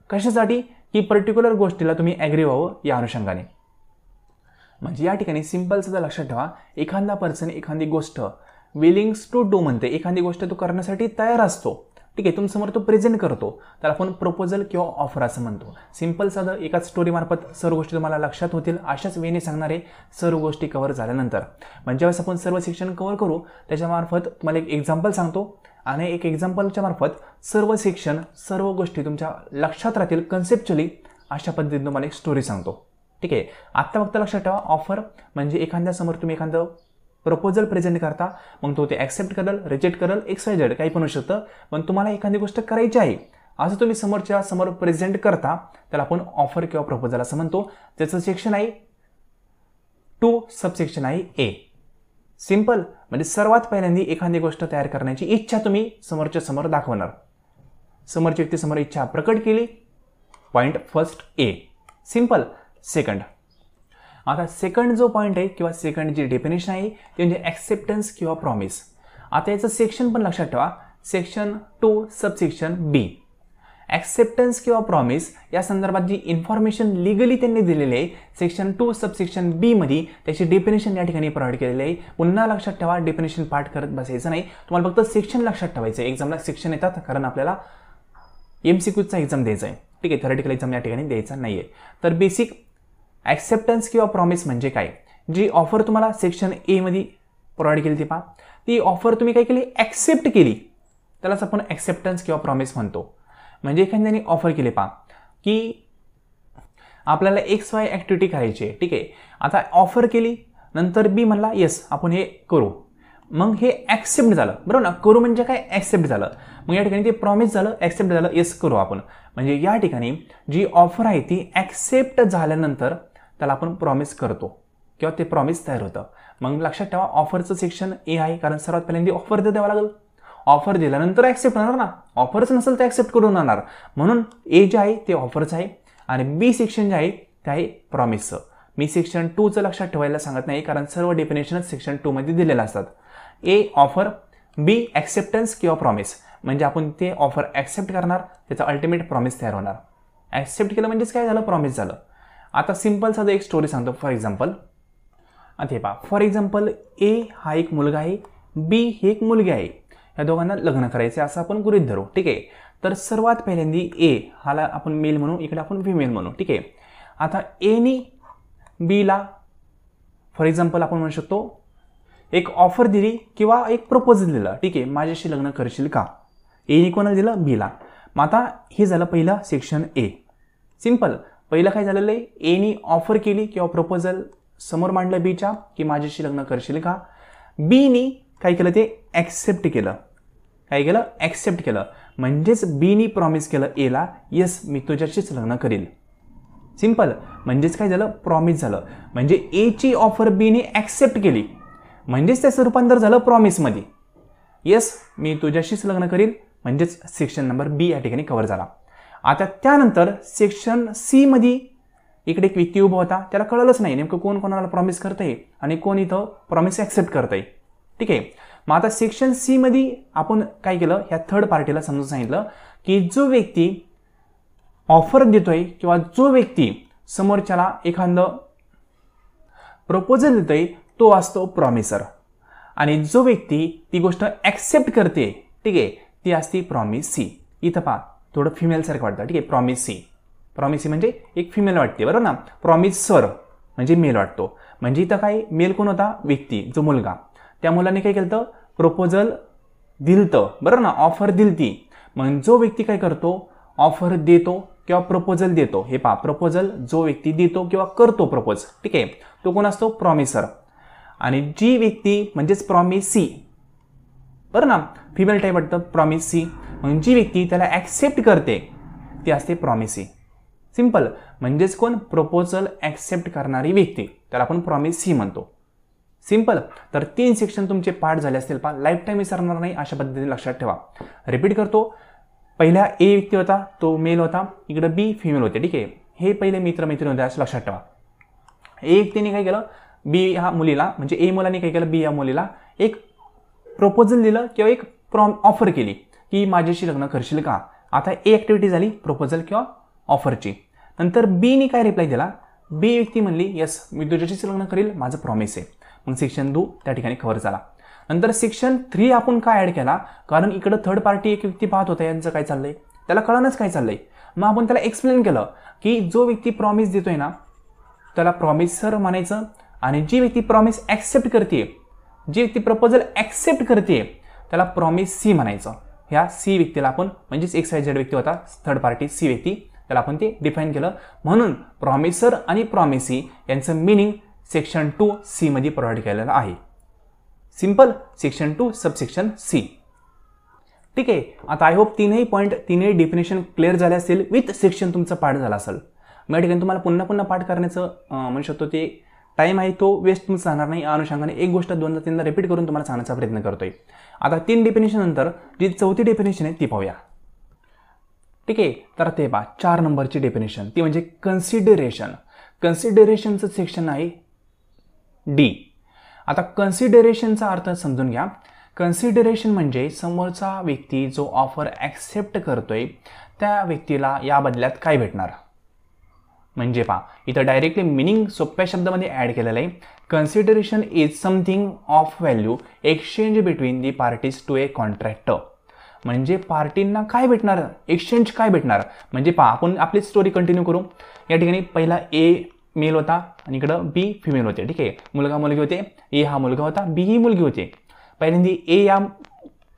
कशासाठी की पर्टिक्युलर गोष्टीला तुम्ही ॲग्री व्हावं या अनुषंगाने. म्हणजे या ठिकाणी सिम्पल सुद्धा लक्षात ठेवा, एखादा पर्सन एखादी गोष्ट विलिंग्स टू डू म्हणते, एखादी गोष्ट तो करण्यासाठी तयार असतो. ठीक आहे, तुमच्यासमोर तो प्रेझेंट करतो, त्याला आपण प्रपोजल किंवा ऑफर असं म्हणतो. सिम्पल साधं एकाच स्टोरी मार्फत सर्व गोष्टी तुम्हाला लक्षात होतील अशाच वेने सांगणारे सर्व गोष्टी कव्हर झाल्यानंतर. म्हणजे ज्यावेळेस आपण सर्व सेक्शन कव्हर करू त्याच्यामार्फत तुम्हाला एक एक्झाम्पल सांगतो आणि एक एक्झाम्पलच्या मार्फत सर्व सेक्शन सर्व गोष्टी तुमच्या लक्षात राहतील कन्सेप्च्युअली, अशा पद्धतीने तुम्हाला एक स्टोरी सांगतो. ठीक आहे, आत्ता फक्त लक्षात ठेवा, ऑफर म्हणजे एखाद्यासमोर तुम्ही एखादं प्रपोजल प्रेझेंट करता, मग तो ते ॲक्सेप्ट करेल, रिजेक्ट करेल, XYZ काही पण होऊ शकतं, पण तुम्हाला एखादी गोष्ट करायची आहे असं तुम्ही समोरच्या समोर प्रेझेंट करता, त्याला आपण ऑफर किंवा प्रपोजल असं म्हणतो. त्याचं सेक्शन आहे 2 सबसेक्शन आहे ए. सिम्पल. म्हणजे सर्वात पहिल्यांदा एखादी गोष्ट तयार करण्याची इच्छा तुम्ही समोरच्या समोर दाखवणार, समोरच्या व्यक्तीसमोर इच्छा प्रकट केली, point first A. Simple. Second, आता सेकंड जो पॉईंट आहे किंवा सेकंड जी डेफिनेशन आहे ते म्हणजे ॲक्सेप्टन्स किंवा प्रॉमिस. आता याचं सेक्शन पण लक्षात ठेवा, सेक्शन 2 सबसेक्शन बी. ॲक्सेप्टन्स किंवा प्रॉमिस या संदर्भात जी इन्फॉर्मेशन लिगली त्यांनी दिलेली आहे सेक्शन 2 सबसेक्शन बी मध्ये त्याची डेफिनेशन या ठिकाणी प्रोव्हाइड केलेली आहे. पुन्हा लक्षात ठेवा, डेफिनेशन पाठ करत बसायचं नाही, तुम्हाला फक्त सेक्शन लक्षात ठेवायचं आहे. एक्झामला सेक्शन येतात कारण आपल्याला MCQचा एक्झाम द्यायचा आहे, ठीक आहे, थेरॉटिकल एक्झाम या ठिकाणी द्यायचा नाही आहे. तर बेसिक ॲक्सेप्टन्स किंवा प्रॉमिस म्हणजे काय, जी ऑफर तुम्हाला सेक्शन ए मध्ये प्रोव्हाइड केली ती पहा, ती ऑफर तुम्ही काय केली, ॲक्सेप्ट केली, त्यालाच आपण ॲक्सेप्टन्स किंवा प्रॉमिस म्हणतो. म्हणजे एखाद्याने ऑफर केले पहा की आपल्याला XY ॲक्टिव्हिटी करायची आहे, ठीक आहे, आता ऑफर केली, नंतर बी म्हणला येस आपण हे करू, मग हे ॲक्सेप्ट झालं, बरोबर ना, करू म्हणजे काय, ॲक्सेप्ट झालं. मग या ठिकाणी ते प्रॉमिस झालं, ॲक्सेप्ट झालं, येस करू आपण. म्हणजे या ठिकाणी जी ऑफर आहे ती ॲक्सेप्ट झाल्यानंतर त्याला आपण प्रॉमिस करतो किंवा ते प्रॉमिस तयार होतं. मग लक्षात ठेवा, ऑफरचं सेक्शन ए आहे कारण सर्वात पहिल्यांदा ऑफर तर द्यावं लागेल, ऑफर दिल्यानंतर ॲक्सेप्ट होणार ना, ऑफरच नसेल तर ॲक्सेप्ट करून होणार. म्हणून ए जे आहे ते ऑफरचं आहे आणि बी सेक्शन जे आहे ते आहे प्रॉमिसचं. मी सेक्शन 2चं लक्षात ठेवायला सांगत नाही कारण सर्व डेफिनेशनच सेक्शन 2 मध्ये दिलेलं असतात. ए ऑफर, बी ॲक्सेप्टन्स किंवा प्रॉमिस, म्हणजे आपण ते ऑफर ॲक्सेप्ट करणार, त्याचा अल्टिमेट प्रॉमिस तयार होणार. ॲक्सेप्ट केलं म्हणजेच काय झालं, प्रॉमिस झालं. आता सिंपल साधं एक स्टोरी सांगतो. फॉर एक्झाम्पल, आता हे पहा, फॉर एक्झाम्पल ए हा एक मुलगा आहे, बी ही एक मुलगी आहे, या दोघांना लग्न करायचे असं आपण गृहीत धरू, ठीक आहे. तर सर्वात पहिल्यांदा ए हाला आपण मेल म्हणू, इकडे आपण फिमेल म्हणू, ठीक आहे. आता एनी बीला फॉर एक्झाम्पल आपण म्हणू शकतो एक ऑफर दिली किंवा एक प्रपोजल दिलं, ठीक आहे, माझ्याशी लग्न करशील का, एनी कोणाला दिलं, बीला. मग आता हे झालं पहिलं सेक्शन ए. सिंपल, पहिलं काय झालेलं आहे, एनी ऑफर केली किंवा प्रपोजल समोर मांडलं बीच्या की माझ्याशी लग्न करशील का, बीनी काय केलं, ते ॲक्सेप्ट केलं. काय केलं, ॲक्सेप्ट केलं, म्हणजेच बीनी प्रॉमिस केलं एला, येस मी तुझ्याशीच लग्न करील. सिंपल, म्हणजेच काय झालं, प्रॉमिस झालं. म्हणजे एची ऑफर बीने ॲक्सेप्ट केली म्हणजेच त्याचं रूपांतर झालं प्रॉमिसमध्ये, येस मी तुझ्याशीच लग्न करील, म्हणजेच सेक्शन नंबर बी या ठिकाणी कव्हर झाला. आता त्यानंतर सेक्शन सी मध्ये इकडे एक व्यक्ती उभा होता, त्याला कळलंच नाही नेमकं कोण कोणाला प्रॉमिस करतंय आणि कोण इथं प्रॉमिस ॲक्सेप्ट करतंय, ठीक आहे. मग आता सेक्शन सी मध्ये आपण काय केलं, ह्या थर्ड पार्टीला समजून सांगितलं की जो व्यक्ती ऑफर देतोय किंवा जो व्यक्ती समोरच्याला एखादं प्रपोजल देतोय तो असतो प्रॉमिसर आणि जो व्यक्ती ती गोष्ट ॲक्सेप्ट करते, ठीक आहे, ती असते प्रॉमिस सी. इथं पहा थोडं फिमेल सारखं वाटतं, ठीक आहे, प्रॉमिस सी. प्रॉमिस सी म्हणजे एक फिमेल वाटते, बरोबर ना. प्रॉमिस सर म्हणजे मेल वाटतो. म्हणजे इथं काय, मेल कोण होता, व्यक्ती जो मुलगा, त्या मुलाने काय केलं, प्रपोजल दिलतं, बरोबर ना, ऑफर दिलती. मग जो व्यक्ती काय करतो, ऑफर देतो किंवा प्रपोजल देतो, हे पहा प्रपोजल जो व्यक्ती देतो किंवा करतो प्रपोज, ठीक आहे, तो कोण असतो, प्रॉमिसर. आणि जी व्यक्ती म्हणजेच प्रॉमिस सी, बरं ना, फिमेल टाईप वाटतं प्रॉमिस सी, मग जी व्यक्ती त्याला ॲक्सेप्ट करते ती असते प्रॉमिस सी. सिंपल, म्हणजेच कोण, प्रपोजल ॲक्सेप्ट करणारी व्यक्ती, त्याला आपण प्रॉमिस सी म्हणतो. सिंपल. तर 3 सेक्शन तुमचे पाठ झाले असतील पहा, लाईफ टाईम विसरणार नाही अशा पद्धतीने लक्षात ठेवा. रिपीट करतो, पहिला ए व्यक्ती होता तो मेल होता, इकडे बी फिमेल होते, ठीक आहे, हे पहिले मित्रमैत्रिणी होते असं लक्षात ठेवा. ए व्यक्तीने काय केलं, बी ह्या मुलीला म्हणजे ए मुलाने काय केलं, बी या मुलीला एक प्रपोजल दिलं किंवा एक ऑफर केली की माझ्याशी लग्न करशील का. आता ए ॲक्टिव्हिटी झाली प्रपोजल किंवा ऑफरची. नंतर बीने काय रिप्लाय दिला, बी व्यक्ती म्हणली येस मी तुझ्याशीच लग्न करील, माझं प्रॉमिस आहे. मग सेक्शन 2 त्या ठिकाणी कव्हर झाला. नंतर सेक्शन 3 आपण काय ॲड केला, कारण इकडं थर्ड पार्टी एक व्यक्ती पाहत होता यांचं काय चाललंय, त्याला कळणंच काय चाललंय. मग आपण त्याला एक्सप्लेन केलं की जो व्यक्ती प्रॉमिस देतोय ना त्याला प्रॉमिसर म्हणायचं आणि जी व्यक्ती प्रॉमिस ॲक्सेप्ट करते, जी व्यक्ती प्रपोजल ॲक्सेप्ट करते त्याला प्रॉमिस सी म्हणायचं. ह्या सी व्यक्तीला आपण म्हणजेच XYZ व्यक्ती होता थर्ड पार्टी सी व्यक्ती, त्याला आपण ते डिफाईन केलं. म्हणून प्रॉमिसर आणि प्रॉमिसी यांचं मिनिंग सेक्शन 2 सी मध्ये प्रोव्हाइड केलेलं आहे. सिंपल, सेक्शन 2 सबसेक्शन सी, ठीक आहे. आता आय होप तीनही पॉईंट तीनही डेफिनेशन क्लिअर झाले असतील, विथ सेक्शन तुमचं पाठ झाला असेल. मग या ठिकाणी तुम्हाला पुन्हा पुन्हा पाठ करण्याचं म्हणू शकतो ते टाईम आहे तो वेस्ट तुमचा जाणार नाही. अनुषंगाने एक गोष्ट 2दा-3दा रिपीट करून तुम्हाला सांगण्याचा प्रयत्न करतोय. आता 3 डेफिनेशन नंतर जी चौथी डेफिनेशन आहे ती पाहूया. ठीक आहे. तर ते पहा 4 नंबरची डेफिनेशन ती म्हणजे कन्सिडरेशन. कन्सिडरेशनचं सेक्शन आहे डी. आता कन्सिडरेशनचा अर्थ समजून घ्या. कन्सिडरेशन म्हणजे समोरचा व्यक्ती जो ऑफर ॲक्सेप्ट करतोय त्या व्यक्तीला या बदल्यात काय भेटणार. म्हणजे पहा इथं डायरेक्टली मिनिंग सोप्या शब्दामध्ये ॲड केलेलं आहे. Consideration is something of value exchange between the parties to a contract. म्हणजे पार्टींना काय भेटणार, एक्सचेंज काय भेटणार. म्हणजे पहा आपण आपली स्टोरी कंटिन्यू करू. या ठिकाणी पहिला ए मेल होता आणि इकडं बी फिमेल होते. ठीक आहे, मुलगा मुलगी होते. ए हा मुलगा होता, बी ही मुलगी होती. पहिल्यांदा ए या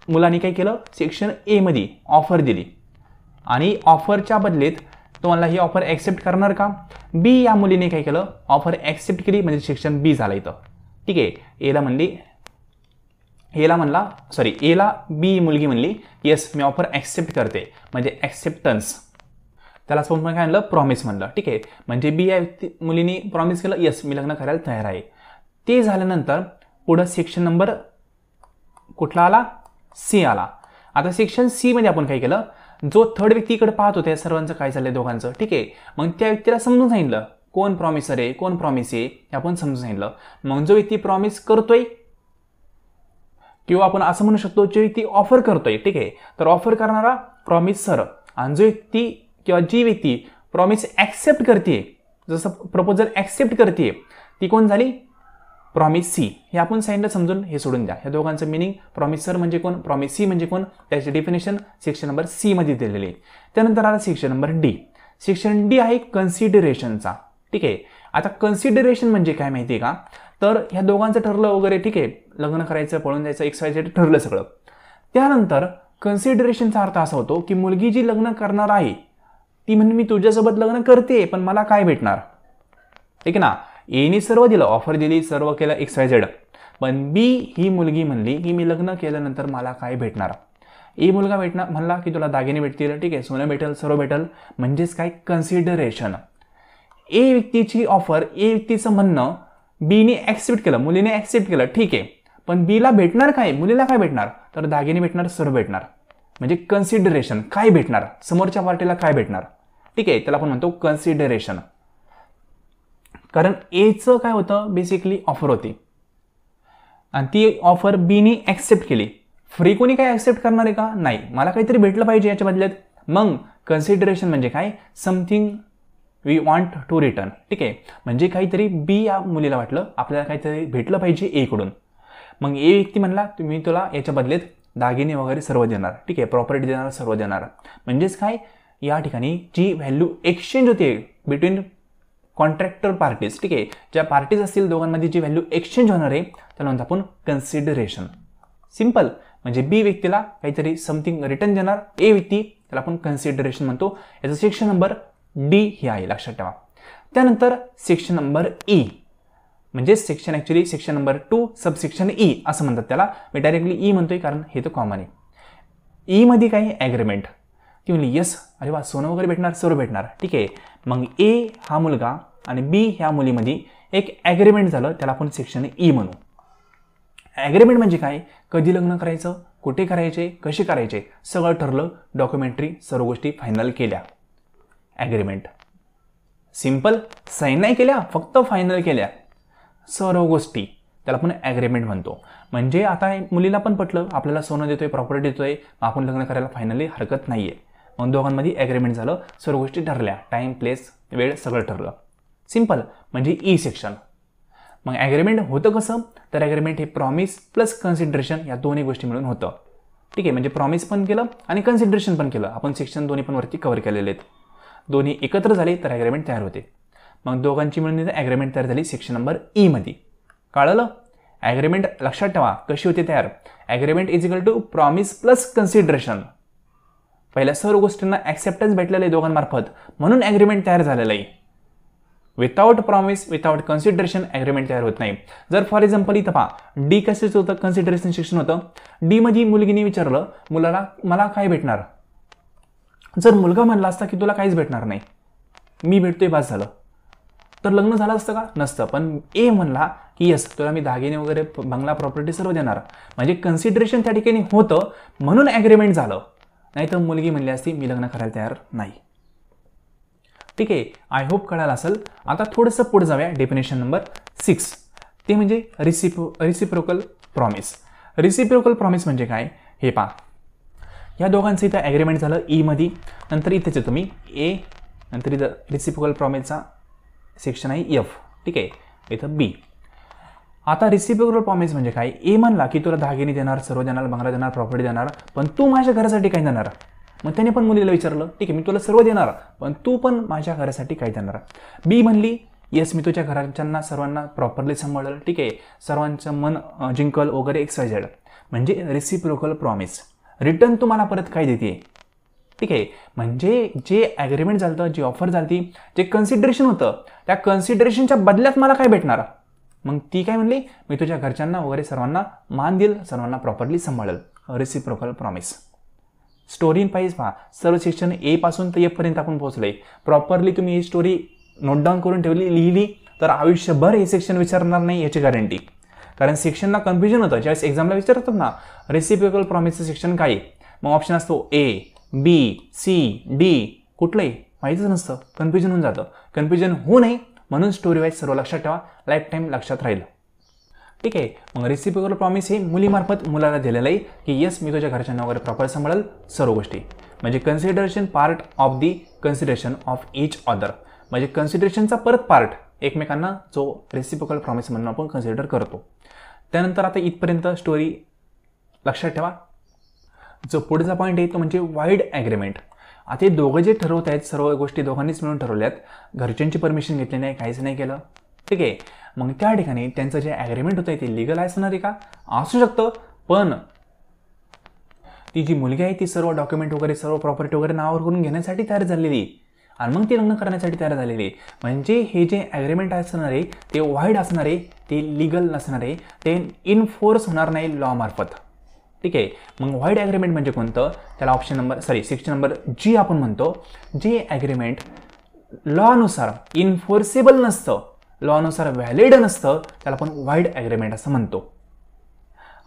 मुलाने काय केलं, सेक्शन ए मध्ये ऑफर दिली आणि ऑफरच्या बदलेत तुम्हाला ही ऑफर ॲक्सेप्ट करणार का. बी या मुलीने काय केलं, ऑफर ॲक्सेप्ट केली म्हणजे सेक्शन बी झालं इथं. ठीक आहे, एला बी मुलगी म्हणली येस मी ऑफर ॲक्सेप्ट करते म्हणजे ॲक्सेप्टन्स. त्यालाच आपण काय म्हणलं, प्रॉमिस म्हणलं. ठीक आहे, म्हणजे बी या मुलीने प्रॉमिस केलं येस मी लग्न करायला तयार आहे. ते झाल्यानंतर पुढं सेक्शन नंबर कुठला आला, सी आला. आता सेक्शन सी मध्ये आपण काय केलं, जो थर्ड व्यक्तीकडे पाहत होते सर्वांचं काय चाललंय दोघांचं. ठीक आहे, मग त्या व्यक्तीला समजून सांगितलं कोण प्रॉमिसर आहे कोण प्रॉमिस आहे हे आपण समजून सांगितलं. मग जो व्यक्ती प्रॉमिस करतोय किंवा आपण असं म्हणू शकतो जो व्यक्ती ऑफर करतोय, ठीक आहे, तर ऑफर करणारा प्रॉमिसर आणि जो व्यक्ती किंवा जी व्यक्ती प्रॉमिस ॲक्सेप्ट करते, जसं प्रपोजल ॲक्सेप्ट करते ती कोण झाली, प्रॉमिस सी. हे आपण सांगितलं समजून, हे सोडून द्या. या दोघांचं मिनिंग प्रॉमिसर म्हणजे कोण, प्रॉमिस सी म्हणजे कोण, त्याची डेफिनेशन सेक्शन नंबर सी मध्ये दिलेली आहे. त्यानंतर आला section number D. Section D आहे कन्सिडरेशनचा. ठीक आहे, आता कन्सिडरेशन म्हणजे काय माहिती आहे का, तर ह्या दोघांचं ठरलं वगैरे, ठीक आहे, लग्न करायचं पळून जायचं XYZ ठरलं सगळं. त्यानंतर कन्सिडरेशनचा अर्थ असा होतो की मुलगी जी लग्न करणार आहे ती म्हणजे मी तुझ्यासोबत लग्न करते पण मला काय भेटणार. ठीक आहे ना, एने सर्व दिलं, ऑफर दिली, सर्व केलं XYZ, पण बी ही मुलगी म्हणली की मी लग्न केल्यानंतर मला काय भेटणार. ए मुलगा भेटणार म्हणला की तुला दागिने भेटतील, ठीक आहे, सोनं भेटेल, सर्व भेटेल, म्हणजेच काय कन्सिडरेशन. ए व्यक्तीची ऑफर, ए व्यक्तीचं म्हणणं बीने ॲक्सेप्ट केलं, मुलीने ॲक्सेप्ट केलं, ठीक आहे, पण बीला भेटणार काय, मुलीला काय भेटणार, तर दागिने भेटणार, सर्व भेटणार. म्हणजे कन्सिडरेशन काय भेटणार, समोरच्या पार्टीला काय भेटणार. ठीक आहे, त्याला आपण म्हणतो कन्सिडरेशन. कारण एचं काय होतं, बेसिकली ऑफर होती आणि ती ऑफर बीने ॲक्सेप्ट केली. फ्री कोणी काय ॲक्सेप्ट करणार आहे का, नाही, मला काहीतरी भेटलं पाहिजे याच्या बदल्यात. मग कन्सिडरेशन म्हणजे काय, something we want to return. ठीक आहे, म्हणजे काहीतरी बी या मुलीला वाटलं आपल्याला काहीतरी भेटलं पाहिजे ए कडून. मग ए व्यक्ती म्हणला तुम्ही तुला याच्या बदल्यात दागिने वगैरे सर्व देणार, ठीक आहे, प्रॉपर्टी देणार, सर्व देणार. म्हणजेच काय, या ठिकाणी जी व्हॅल्यू एक्सचेंज होते बिटवीन कॉन्ट्रॅक्टर पार्टीज, ठीक आहे, ज्या पार्टीज असतील दोघांमध्ये जी व्हॅल्यू एक्सचेंज होणार आहे त्याला म्हणतो आपण कन्सिडरेशन. सिम्पल, म्हणजे बी व्यक्तीला काहीतरी समथिंग रिटर्न देणार, ए व्यक्ती, त्याला आपण कन्सिडरेशन म्हणतो. याचं सेक्शन नंबर डी हे आहे, लक्षात ठेवा. त्यानंतर सेक्शन नंबर ई, म्हणजे section actually section number 2 subsection E असं म्हणतात त्याला. मी डायरेक्टली ई म्हणतोय कारण हे तर कॉमन आहे. ई मध्ये काय, ॲग्रीमेंट. ती म्हणली येस, अरे वा, सोनं वगैरे भेटणार, सर्व भेटणार, ठीक आहे. मग ए हा मुलगा आणि बी ह्या मुलीमध्ये एक ॲग्रीमेंट झालं, त्याला आपण सेक्शन ई म्हणू. ॲग्रीमेंट म्हणजे काय, कधी लग्न करायचं, कुठे करायचे, कसे करायचे, सगळं ठरलं, डॉक्युमेंटरी सर्व गोष्टी फायनल केल्या. ॲग्रीमेंट सिम्पल, साईन नाही केल्या, फक्त फायनल केल्या सर्व गोष्टी, त्याला आपण ॲग्रीमेंट म्हणतो. म्हणजे आता मुलीला पण पटलं, आपल्याला सोनं देतोय, प्रॉपर्टी देतोय, आपण लग्न करायला फायनली हरकत नाही आहे. मग दोघांमध्ये ॲग्रीमेंट झालं, सर्व गोष्टी ठरल्या, टाईम, प्लेस, वेळ सगळं ठरलं. सिम्पल, म्हणजे ई सेक्शन. मग ॲग्रीमेंट होतं कसं, तर ॲग्रीमेंट हे प्रॉमिस प्लस कन्सिडरेशन या दोन्ही गोष्टी मिळून होतं. ठीक आहे, म्हणजे प्रॉमिस पण केलं आणि कन्सिडरेशन पण केलं. आपण सेक्शन दोन्ही पण वरती कव्हर केलेले आहेत. दोन्ही एकत्र झाले तर ॲग्रीमेंट तयार होते. मग दोघांची मिळून ॲग्रीमेंट तयार झाली सेक्शन नंबर ई मध्ये. कळलं, ॲग्रीमेंट लक्षात ठेवा कशी होते तयार. Agreement is equal to promise plus consideration. पहिल्या सर्व गोष्टींना ॲक्सेप्टन्स भेटलेलं आहे दोघांमार्फत, म्हणून ॲग्रीमेंट तयार झालेलं आहे. Without promise, without consideration agreement तयार होत नाही. जर फॉर एक्झाम्पल इथं पहा, डी कशाचं होतं, कन्सिडरेशन सेक्शन होतं. डी मध्ये मुलगीने विचारलं मुलाला मला काय भेटणार. जर मुलगा म्हणला असता की तुला काहीच भेटणार नाही, मी भेटतोय बास झालं, तर लग्न झालं असतं का, नसतं. पण ए म्हणला की येस तुला मी दागिने वगैरे बंगला प्रॉपर्टी सर्व देणार, म्हणजे कन्सिडरेशन त्या ठिकाणी होतं म्हणून ॲग्रीमेंट झालं. नाही तर मुलगी म्हणली असती मी लग्न करायला तयार नाही. ठीक आहे, आय होप कळालं असेल. आता थोडंसं पुढे जाऊया. डेफिनेशन नंबर 6 ते म्हणजे रिसिप्रोकल प्रॉमिस. रिसिप्रोकल प्रॉमिस म्हणजे काय हे पहा. या दोघांचं इथं ॲग्रीमेंट झालं ईमध्ये, नंतर इथेच येतो मी ए, नंतर इथं रिसिप्रोकल प्रॉमिसचा सेक्शन आहे एफ. ठीक आहे, इथं बी. आता रिसिप्रोकल प्रॉमिस म्हणजे काय. ए म्हणला की तुला दागिने देणार, सर्व देणार, बंगला देणार, प्रॉपर्टी देणार, पण तू माझ्या घरासाठी काय देणार. मग त्याने पण मुलीला विचारलं ठीक आहे मी तुला सर्व देणार, पण तू पण माझ्या घरासाठी काय देणार. बी म्हणली येस मी तुझ्या घराच्यांना सर्वांना प्रॉपरली सांभाळलं, ठीक आहे, सर्वांचं मन जिंकल वगैरे XYZ. म्हणजे रिसिप्रोकल प्रॉमिस. रिटर्न तुम्हाला परत काय देते. ठीक आहे, म्हणजे जे ॲग्रीमेंट झालं होतं, जी ऑफर झाली ती, जे कन्सिडरेशन होतं, त्या कन्सिडरेशनच्या बदल्यात मला काय भेटणार. मग ती काय म्हणली मी तुझ्या घरच्यांना वगैरे सर्वांना मान देईल, सर्वांना प्रॉपरली सांभाळेल. Reciprocal promise. स्टोरी पाहिजे पहा. सर्व सेक्शन ए पासून तर एपर्यंत आपण पोहोचलोय. प्रॉपरली तुम्ही ही स्टोरी नोट डाऊन करून ठेवली, लिहिली तर आयुष्यभर हे सेक्शन विचारणार नाही याची गॅरंटी. कारण सेक्शनला कन्फ्युजन होतं. ज्यावेळेस एक्झामला विचारतात ना रेसिप्रोकल प्रॉमिसचं सेक्शन काय, मग ऑप्शन असतो ए, बी, सी, डी, कुठलंही माहितीच नसतं, कन्फ्युजन होऊन जातं. कन्फ्युजन होऊ नये म्हणून स्टोरी वाईज सर्व लक्षात ठेवा, लाईफ टाईम लक्षात राहील. ठीक आहे, मग रेसिप्रोकल प्रॉमिस हे मुलीमार्फत मुलाला दिलेलं आहे की येस मी तुझ्या घरच्यांना वगैरे प्रॉपर सांभाळेल सर्व गोष्टी. म्हणजे consideration part of the consideration of each other. म्हणजे कन्सिडरेशनचा परत पार्ट एकमेकांना जो रेसिप्रोकल प्रॉमिस म्हणून आपण कन्सिडर करतो. त्यानंतर आता इथपर्यंत स्टोरी लक्षात ठेवा. जो पुढचा पॉईंट आहे तो म्हणजे वाईड ॲग्रीमेंट. आता हे दोघं जे ठरवत आहेत सर्व गोष्टी दोघांनीच मिळून ठरवल्यात, घरच्यांची परमिशन घेतली नाही, काहीच नाही केलं. ठीक आहे, मग त्या ठिकाणी त्यांचं जे ॲग्रीमेंट होतं ते लिगल असणार आहे का, असू शकतं, पण ती जी मुलगी आहे ती सर्व डॉक्युमेंट वगैरे सर्व प्रॉपर्टी वगैरे नावावर करून घेण्यासाठी तयार झालेली आणि मग ती लग्न करण्यासाठी तयार झालेली. म्हणजे हे जे ॲग्रीमेंट असणार आहे ते वाईड असणार आहे, ते लिगल नसणार आहे, ते इनफोर्स होणार नाही लॉ मार्फत. ठीक आहे, मग वाईड ॲग्रीमेंट म्हणजे कोणतं, त्याला सेक्शन नंबर जी आपण म्हणतो. जे ॲग्रीमेंट लॉनुसार इन्फोर्सेबल नसतं, लॉनुसार व्हॅलिड नसतं, त्याला आपण वाईड ॲग्रीमेंट असं म्हणतो.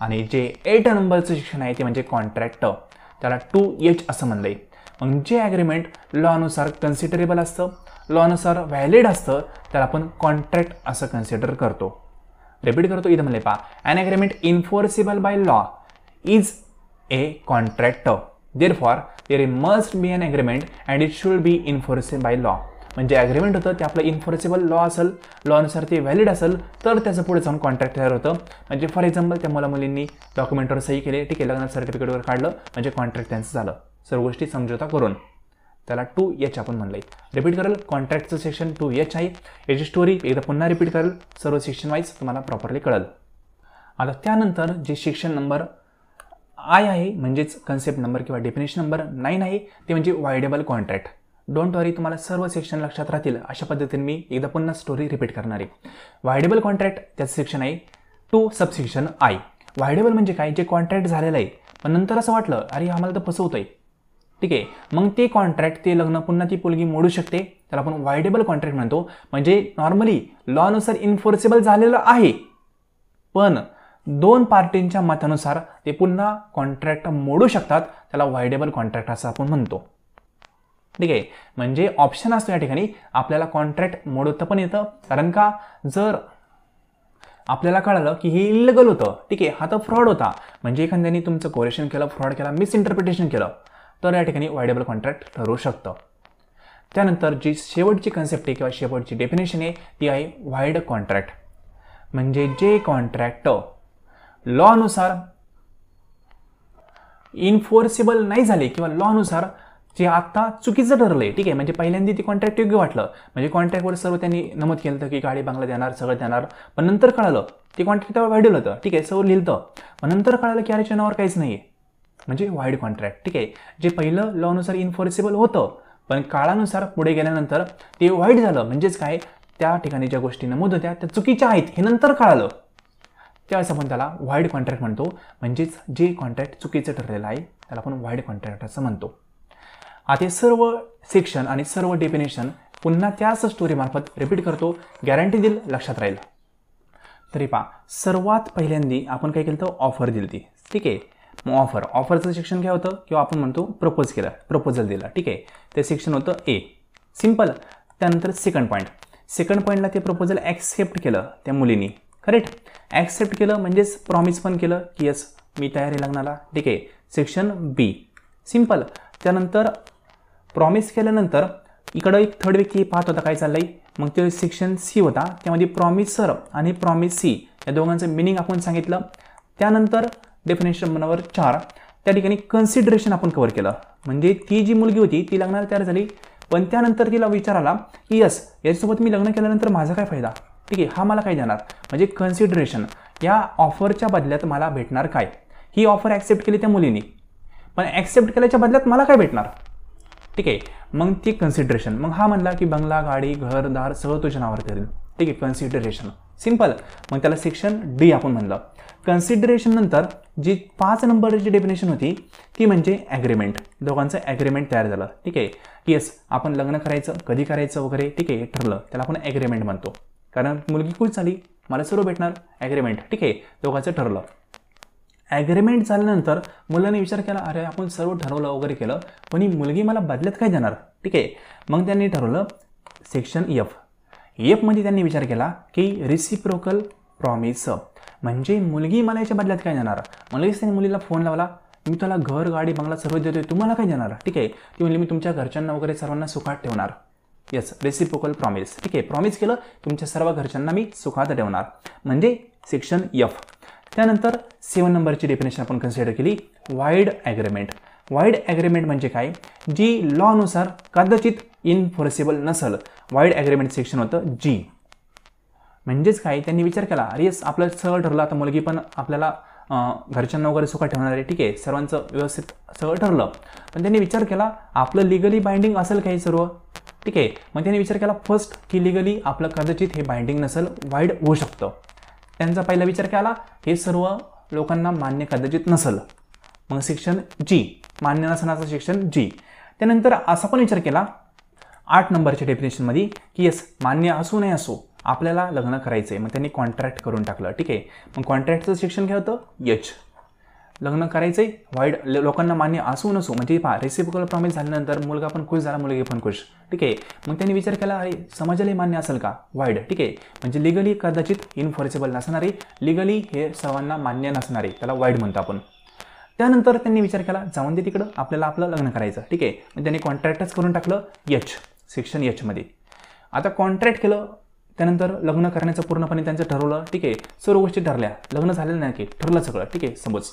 आणि जे 8 नंबरचं सेक्शन आहे ते म्हणजे कॉन्ट्रॅक्ट, त्याला 2H असं म्हणलंय. मग जे ॲग्रीमेंट लॉनुसार कन्सिडरेबल असतं, लॉनुसार व्हॅलिड असतं, त्याला आपण कॉन्ट्रॅक्ट असं कन्सिडर करतो. रिपीट करतो, इथं म्हणले पहा. An agreement enforceable by law is a contract. Therefore, there must be an agreement and it should be enforceable by law. म्हणजे ॲग्रीमेंट होतं ते आपलं इन्फोर्सेबल लॉ असेल, लॉनुसार ते व्हॅलिड असेल तर त्याचं पुढे जाऊन कॉन्ट्रॅक्ट तयार होतं. म्हणजे फॉर एक्झाम्पल त्या मुलींनी डॉक्युमेंटवर सही केली, ठीक आहे, लग्न सर्टिफिकेटवर काढलं, म्हणजे कॉन्ट्रॅक्ट त्यांचं झालं. सर्व गोष्टी समझोता करून त्याला 2H आपण म्हणलंय. रिपीट करेल, कॉन्ट्रॅक्टचं सेक्शन 2H आहे. याची स्टोरी एकदा पुन्हा रिपीट करेल, सर्व सेक्शन वाईज तुम्हाला प्रॉपरली कळेल. आता त्यानंतर जे सेक्शन नंबर आय आहे म्हणजेच कन्सेप्ट नंबर किंवा डेफिनेशन नंबर 9 आहे ते म्हणजे वायडेबल कॉन्ट्रॅक्ट. डोंट वरी, तुम्हाला सर्व सेक्शन लक्षात राहतील अशा पद्धतीने मी एकदा पुन्हा स्टोरी रिपीट करणार आहे. वायडेबल कॉन्ट्रॅक्ट त्याचं सेक्शन आहे 2 सबसेक्शन आय. वायडेबल म्हणजे काय, जे कॉन्ट्रॅक्ट झालेलं आहे पण नंतर असं वाटलं अरे आम्हाला तर फसवतोय, ठीक आहे, मग ते कॉन्ट्रॅक्ट ते लग्न पुन्हा ती मुलगी मोडू शकते, त्याला आपण वायडेबल कॉन्ट्रॅक्ट म्हणतो. म्हणजे नॉर्मली लॉनुसार इन्फोर्सेबल झालेलं आहे पण 2 पार्टींच्या मतानुसार ते पुन्हा कॉन्ट्रॅक्ट मोडू शकतात, त्याला वायडेबल कॉन्ट्रॅक्ट असं आपण म्हणतो. ठीक आहे, म्हणजे ऑप्शन असतो या ठिकाणी आपल्याला कॉन्ट्रॅक्ट मोडवता पण येतं. कारण का, जर आपल्याला कळलं की हे इलिगल होतं, ठीक आहे, हा तर फ्रॉड होता, म्हणजे एखाद्याने तुमचं कोरेशन केलं, फ्रॉड केला, मिसइंटरप्रिटेशन केलं, तर या ठिकाणी वायडेबल कॉन्ट्रॅक्ट ठरवू शकतं. त्यानंतर जी शेवटची कन्सेप्ट आहे किंवा शेवटची डेफिनेशन आहे ती आहे वाईड कॉन्ट्रॅक्ट. म्हणजे जे कॉन्ट्रॅक्ट लॉनुसार इन्फोर्सेबल नाही झाले किंवा लॉनुसार जे आता चुकीचं ठरलंय, ठीक आहे, म्हणजे पहिल्यांदा ती कॉन्ट्रॅक्ट योग्य वाटलं, म्हणजे कॉन्ट्रॅक्टवर सर्व त्यांनी नमूद केलं की गाडी बंगला देणार, सगळं देणार, पण नंतर कळालं ते कॉन्ट्रॅक्ट तेव्हा व्हॅल्यू होतं, ठीक आहे, सर्व लिहिलं, पण नंतर कळालं की याच्या नावावर काहीच नाही आहे, म्हणजे वाईड कॉन्ट्रॅक्ट. ठीक आहे, जे पहिलं लॉनुसार इन्फोर्सेबल होतं पण काळानुसार पुढे गेल्यानंतर ते वाईड झालं, म्हणजेच काय, त्या ठिकाणी ज्या गोष्टी नमूद होत्या त्या चुकीच्या आहेत हे नंतर कळालं, त्यावेळेस आपण त्याला वाईड कॉन्ट्रॅक्ट म्हणतो. म्हणजेच जे कॉन्ट्रॅक्ट चुकीचं ठरलेलं आहे त्याला आपण वाईड कॉन्ट्रॅक्ट असं म्हणतो. आता सर्व सेक्शन आणि सर्व डेफिनेशन पुन्हा त्याच स्टोरीमार्फत रिपीट करतो, गॅरंटी देईल लक्षात राहील. तरी पहा, सर्वात पहिल्यांदी आपण काय केलं तर ऑफर दिली ती, ठीक आहे, मग ऑफरचं सेक्शन काय होतं, किंवा आपण म्हणतो प्रपोजल दिला, ठीक आहे, ते सेक्शन होतं ए. सिम्पल. त्यानंतर सेकंड पॉईंटला ते प्रपोजल ॲक्सेप्ट केलं त्या मुलीने, करेक्ट. ॲक्सेप्ट केलं म्हणजेच प्रॉमिस पण केलं की यस मी तयार आहे लग्नाला, ठीक आहे, सेक्शन बी. सिम्पल. त्यानंतर प्रॉमिस केल्यानंतर इकडं एक थर्ड व्यक्ती पाहत होता काय चाललंय, मग ते सेक्शन सी होता, त्यामध्ये प्रॉमिसर आणि प्रॉमिसी या दोघांचं मिनिंग आपण सांगितलं. त्यानंतर डेफिनेशन नंबर 4 त्या ठिकाणी कन्सिडरेशन आपण कव्हर केलं, म्हणजे ती जी मुलगी होती ती लग्नाला तयार झाली, पण त्यानंतर तिला विचार आला की यस याच्यासोबत मी लग्न केल्यानंतर माझा काय फायदा, ठीक आहे, हा मला काय देणार, म्हणजे कन्सिडरेशन, या ऑफरच्या बदल्यात मला भेटणार काय. ही ऑफर ॲक्सेप्ट केली त्या मुलीने, पण ॲक्सेप्ट केल्याच्या बदल्यात मला काय भेटणार, ठीक आहे, मग ती कन्सिडरेशन. मग हा म्हणला की बंगला, गाडी, घरदार सगळं तुझ्या नावावर करेल, ठीक आहे, कन्सिडरेशन. सिम्पल. मग त्याला सेक्शन डी आपण म्हणलं. कन्सिडरेशन नंतर जी 5 नंबरची डेफिनेशन होती ती म्हणजे ॲग्रीमेंट. दोघांचं ॲग्रीमेंट तयार झालं, ठीक आहे, येस आपण लग्न करायचं, कधी करायचं वगैरे, ठीक आहे, ठरलं, त्याला आपण ॲग्रीमेंट म्हणतो. कारण मुलगी खुश झाली, मला सर्व भेटणार, ॲग्रीमेंट, ठीक आहे, दोघांचं ठरलं. ॲग्रीमेंट झाल्यानंतर मुलाने विचार केला, अरे आपण सर्व ठरवलं वगैरे केलं, पण ही मुलगी मला बदल्यात काय देणार, ठीक आहे. मग त्यांनी ठरवलं सेक्शन एफमध्ये त्यांनी विचार केला की रिसिप्रोकल प्रॉमिस, म्हणजे मुलगी मला याच्या बदल्यात काय देणार. लगेच त्यांनी मुलीला फोन लावला, मी तुला घर, गाडी, बंगला सर्व देतोय, तुम्हाला काय देणार, ठीक आहे. ती म्हणली मी तुमच्या घरच्यांना वगैरे सर्वांना सुखात ठेवणार. येस, रेसिप्रोकल प्रॉमिस, ठीक आहे, प्रॉमिस केलं तुमच्या सर्व घरच्यांना मी सुखात ठेवणार, म्हणजे सेक्शन एफ. त्यानंतर 7 नंबरची डेफिनेशन आपण कन्सिडर केली, वाईड ॲग्रीमेंट. वाईड ॲग्रीमेंट म्हणजे काय, जी लॉनुसार कदाचित इनफोर्सेबल नसल. वाईड ॲग्रीमेंट सेक्शन होतं जी. म्हणजेच काय, त्यांनी विचार केला, अरे येस आपलं सगळं ठरलं, आता मुलगी पण आपल्याला घरच्यांना वगैरे सुखात ठेवणार आहे, ठीक आहे, सर्वांचं व्यवस्थित सगळं ठरलं, पण त्यांनी विचार केला आपलं लिगली बाइंडिंग असेल काही सर्व, ठीक आहे. मग त्यांनी विचार केला फर्स्ट की लिगली आपलं कदाचित हे बाइंडिंग नसेल, वाईड होऊ शकतं. त्यांचा पहिला विचार केला हे सर्व लोकांना मान्य कदाचित नसेल, मग सेक्शन जी, मान्य नसण्याचा सेक्शन जी. त्यानंतर असा पण विचार केला 8 नंबरच्या डेफिनेशनमध्ये की येस मान्य असू नाही असो आपल्याला लग्न करायचं आहे, मग त्यांनी कॉन्ट्रॅक्ट करून टाकलं, ठीक आहे. मग कॉन्ट्रॅक्टचं सेक्शन काय होतं, एच. लग्न करायचं आहे, वाईड लोकांना मान्य असू नसो, म्हणजे पहा रेसिप्रोकल प्रॉमिस झाल्यानंतर मुलगा पण खुश झाला, मुलगी पण खुश, ठीक आहे. मग त्यांनी विचार केला अरे समाजाला मान्य असेल का, वाईड, ठीक आहे, म्हणजे लिगली कदाचित इनफॉर्सेबल नसणारी, लिगली हे सर्वांना मान्य नसणारे, त्याला वाईड म्हणतो आपण. त्यानंतर त्यांनी विचार केला जाऊन दे तिकडं, आपल्याला आपलं लग्न करायचं, ठीक आहे. मग त्यांनी कॉन्ट्रॅक्टच करून टाकलं एच, सेक्शन एचमध्ये. आता कॉन्ट्रॅक्ट केलं, त्यानंतर लग्न करण्याचं पूर्णपणे त्यांचं ठरवलं, ठीक आहे, सर्व गोष्टी ठरल्या, लग्न झालेलं नाही की ठरलं सगळं, ठीक आहे, समज,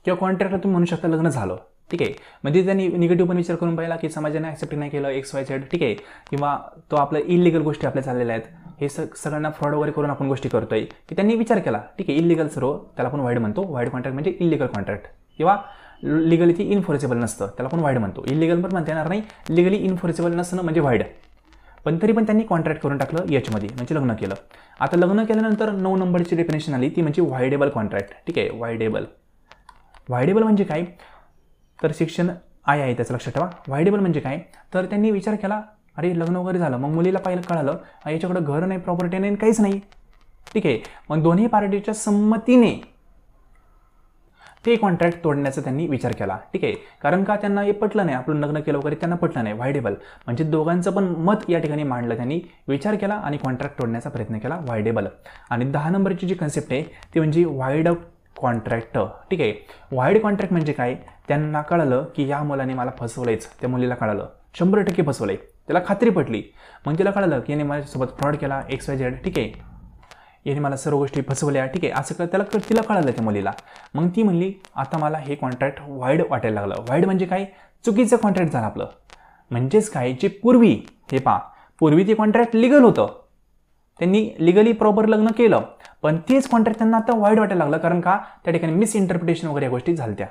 किंवा कॉन्ट्रॅक्टला तुम्ही म्हणू शकता लग्न झालं, ठीक आहे. म्हणजे त्यांनी निगेटिव्ह पण विचार करून पाहिला की समाजाने ॲक्सेप्ट नाही केलं XYZ, ठीक आहे, किंवा तो आपल्या इलिगल गोष्टी आपल्या चाललेल्या आहेत, हे सगळ्यांना फ्रॉड वगैरे करून आपण गोष्टी करतोय, की त्यांनी विचार केला, ठीक आहे, इलिगल सर्व, त्याला आपण वाईड म्हणतो. वाईड कॉन्ट्रॅक्ट म्हणजे इलिगल कॉन्ट्रॅक्ट, किंवा लिगली ती इनफोर्सेबल नसतं, त्याला आपण वाईड म्हणतो. इलिगल पण म्हणता येणार नाही, लिगली इनफोर्सेबल नसणं म्हणजे वाईड. पण तरी पण त्यांनी कॉन्ट्रॅक्ट करून टाकलं एचमध्ये, म्हणजे लग्न केलं. आता लग्न केल्यानंतर 9 नंबरची डेफिनेशन आली, ती म्हणजे वाईडेबल कॉन्ट्रॅक्ट, ठीक आहे. वाईडेबल म्हणजे काय, तर सेक्शन आय आहे त्याचं लक्षात ठेवा. वाईडेबल म्हणजे काय, तर त्यांनी विचार केला अरे लग्न वगैरे झालं, मग मुलीला पाहिलं कळालं याच्याकडं घर नाही, प्रॉपर्टी नाही, काहीच नाही, ठीक आहे. मग दोन्ही पार्टीच्या संमतीने ते कॉन्ट्रॅक्ट तोडण्याचा त्यांनी विचार केला, ठीक आहे. कारण का त्यांना हे पटलं नाही, आपलं लग्न केलं वगैरे त्यांना पटलं नाही. वाईडेबल म्हणजे दोघांचं पण मत या ठिकाणी मांडलं, त्यांनी विचार केला आणि कॉन्ट्रॅक्ट तोडण्याचा प्रयत्न केला, वाईडेबल. आणि 10 नंबरची जी कन्सेप्ट आहे ती म्हणजे वाईड कॉन्ट्रॅक्ट, ठीक आहे. वाईड कॉन्ट्रॅक्ट म्हणजे काय, त्यांना कळलं की या मुलाने मला फसवलंयच, त्या मुलीला कळालं 100% फसवलंय, त्याला खात्री पटली. मग तिला कळलं की याने माझ्यासोबत फ्रॉड केला XYZ, ठीक आहे, याने मला सर्व गोष्टी फसवल्या, ठीक आहे, असं तिला कळालं त्या मुलीला. मग ती म्हणली आता मला हे कॉन्ट्रॅक्ट वाईड वाटायला लागलं. वाईड म्हणजे काय, चुकीचं कॉन्ट्रॅक्ट झालं आपलं. म्हणजेच काय, जे पूर्वी ते कॉन्ट्रॅक्ट लिगल होतं, त्यांनी लिगली प्रॉपर लग्न केलं, पण तेच कॉन्ट्रॅक्ट त्यांना आता वाईड वाटायला लागलं. कारण का, त्या ठिकाणी मिसइंटरप्रिटेशन वगैरे या गोष्टी झाल्या,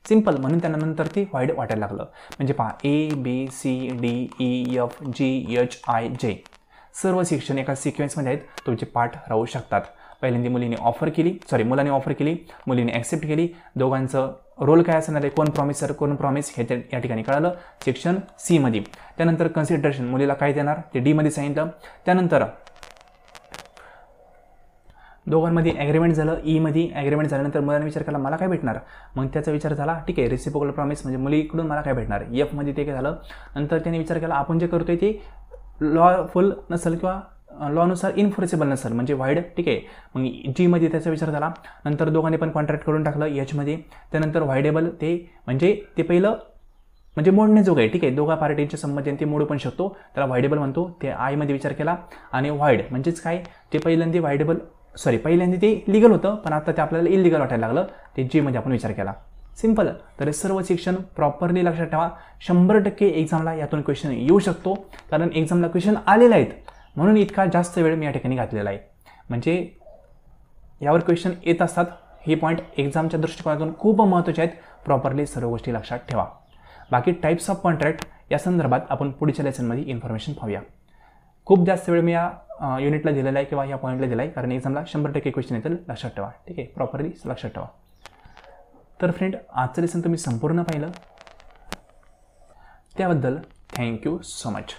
सिम्पल, म्हणून त्यांना नंतर ते वाईड वाटायला लागलं. म्हणजे ABCDEFGHIJ सर्व सेक्शन एका सिक्वेन्समध्ये आहेत, तुमचे पाठ राहू शकतात. पहिल्यांदा मुलाने ऑफर केली, मुलीने ॲक्सेप्ट केली, दोघांचं रोल काय असणार आहे, कोण प्रॉमिसर कोण प्रॉमिस हे या ठिकाणी कळालं सेक्शन सीमध्ये. त्यानंतर कन्सिडरेशन, मुलीला काय देणार ते डीमध्ये सांगितलं. त्यानंतर दोघांमध्ये ॲग्रीमेंट झालं, ईमध्ये ॲग्रीमेंट झाल्यानंतर मुलाने विचार केला मला काय भेटणार, मग त्याचा विचार झाला ठीक आहे रेसिप्रोकल प्रॉमिस म्हणजे मुलीकडून मला काय भेटणार, एफमध्ये ते काय झालं. नंतर त्याने विचार केला आपण जे करतोय ते लॉफुल नसेल किंवा लॉनुसार इन्फोर्सेबल नसेल म्हणजे वाईड, ठीक आहे. मग जीमध्ये त्याचा विचार झाला. नंतर दोघांनी पण कॉन्ट्रॅक्ट करून टाकलं एचमध्ये. त्यानंतर व्हायडेबल ते म्हणजे ते पहिलं म्हणजे मोडण्याजोगं आहे, ठीक आहे. दोघा पार्टींच्या संमतीने ते मोडू पण शकतो, त्याला व्हायडेबल म्हणतो. ते आयमध्ये विचार केला. आणि व्हाईड म्हणजेच काय, ते पहिल्यांदा ते लिगल होतं पण आता ते आपल्याला इलिगल वाटायला लागलं, ते जीमध्ये आपण विचार केला. सिंपल. तर हे सर्व सेक्शन प्रॉपरली लक्षात ठेवा. 100% एक्झामला यातून क्वेश्चन येऊ शकतो, कारण एक्झामला क्वेश्चन आलेले आहेत म्हणून इतका जास्त वेळ मी या ठिकाणी घातलेला आहे. म्हणजे यावर क्वेश्चन येत असतात. हे पॉईंट एक्झामच्या दृष्टिकोनातून खूप महत्त्वाचे आहेत. प्रॉपरली सर्व गोष्टी लक्षात ठेवा. बाकी टाईप्स ऑफ कॉन्ट्रॅक्ट या संदर्भात आपण पुढच्या लेसनमध्ये इन्फॉर्मेशन पाहूया. खूप जास्त वेळ मी या युनिटला दिलेला आहे किंवा या पॉईंटला दिला आहे, कारण एक्झामला 100% क्वेश्चन येतील. लक्षात ठेवा, ठीक आहे. प्रॉपरली लक्षात ठेवा. तर फ्रेंड, आजचं लेसन तुम्ही संपूर्ण पाहिलं त्याबद्दल थँक्यू सो मच.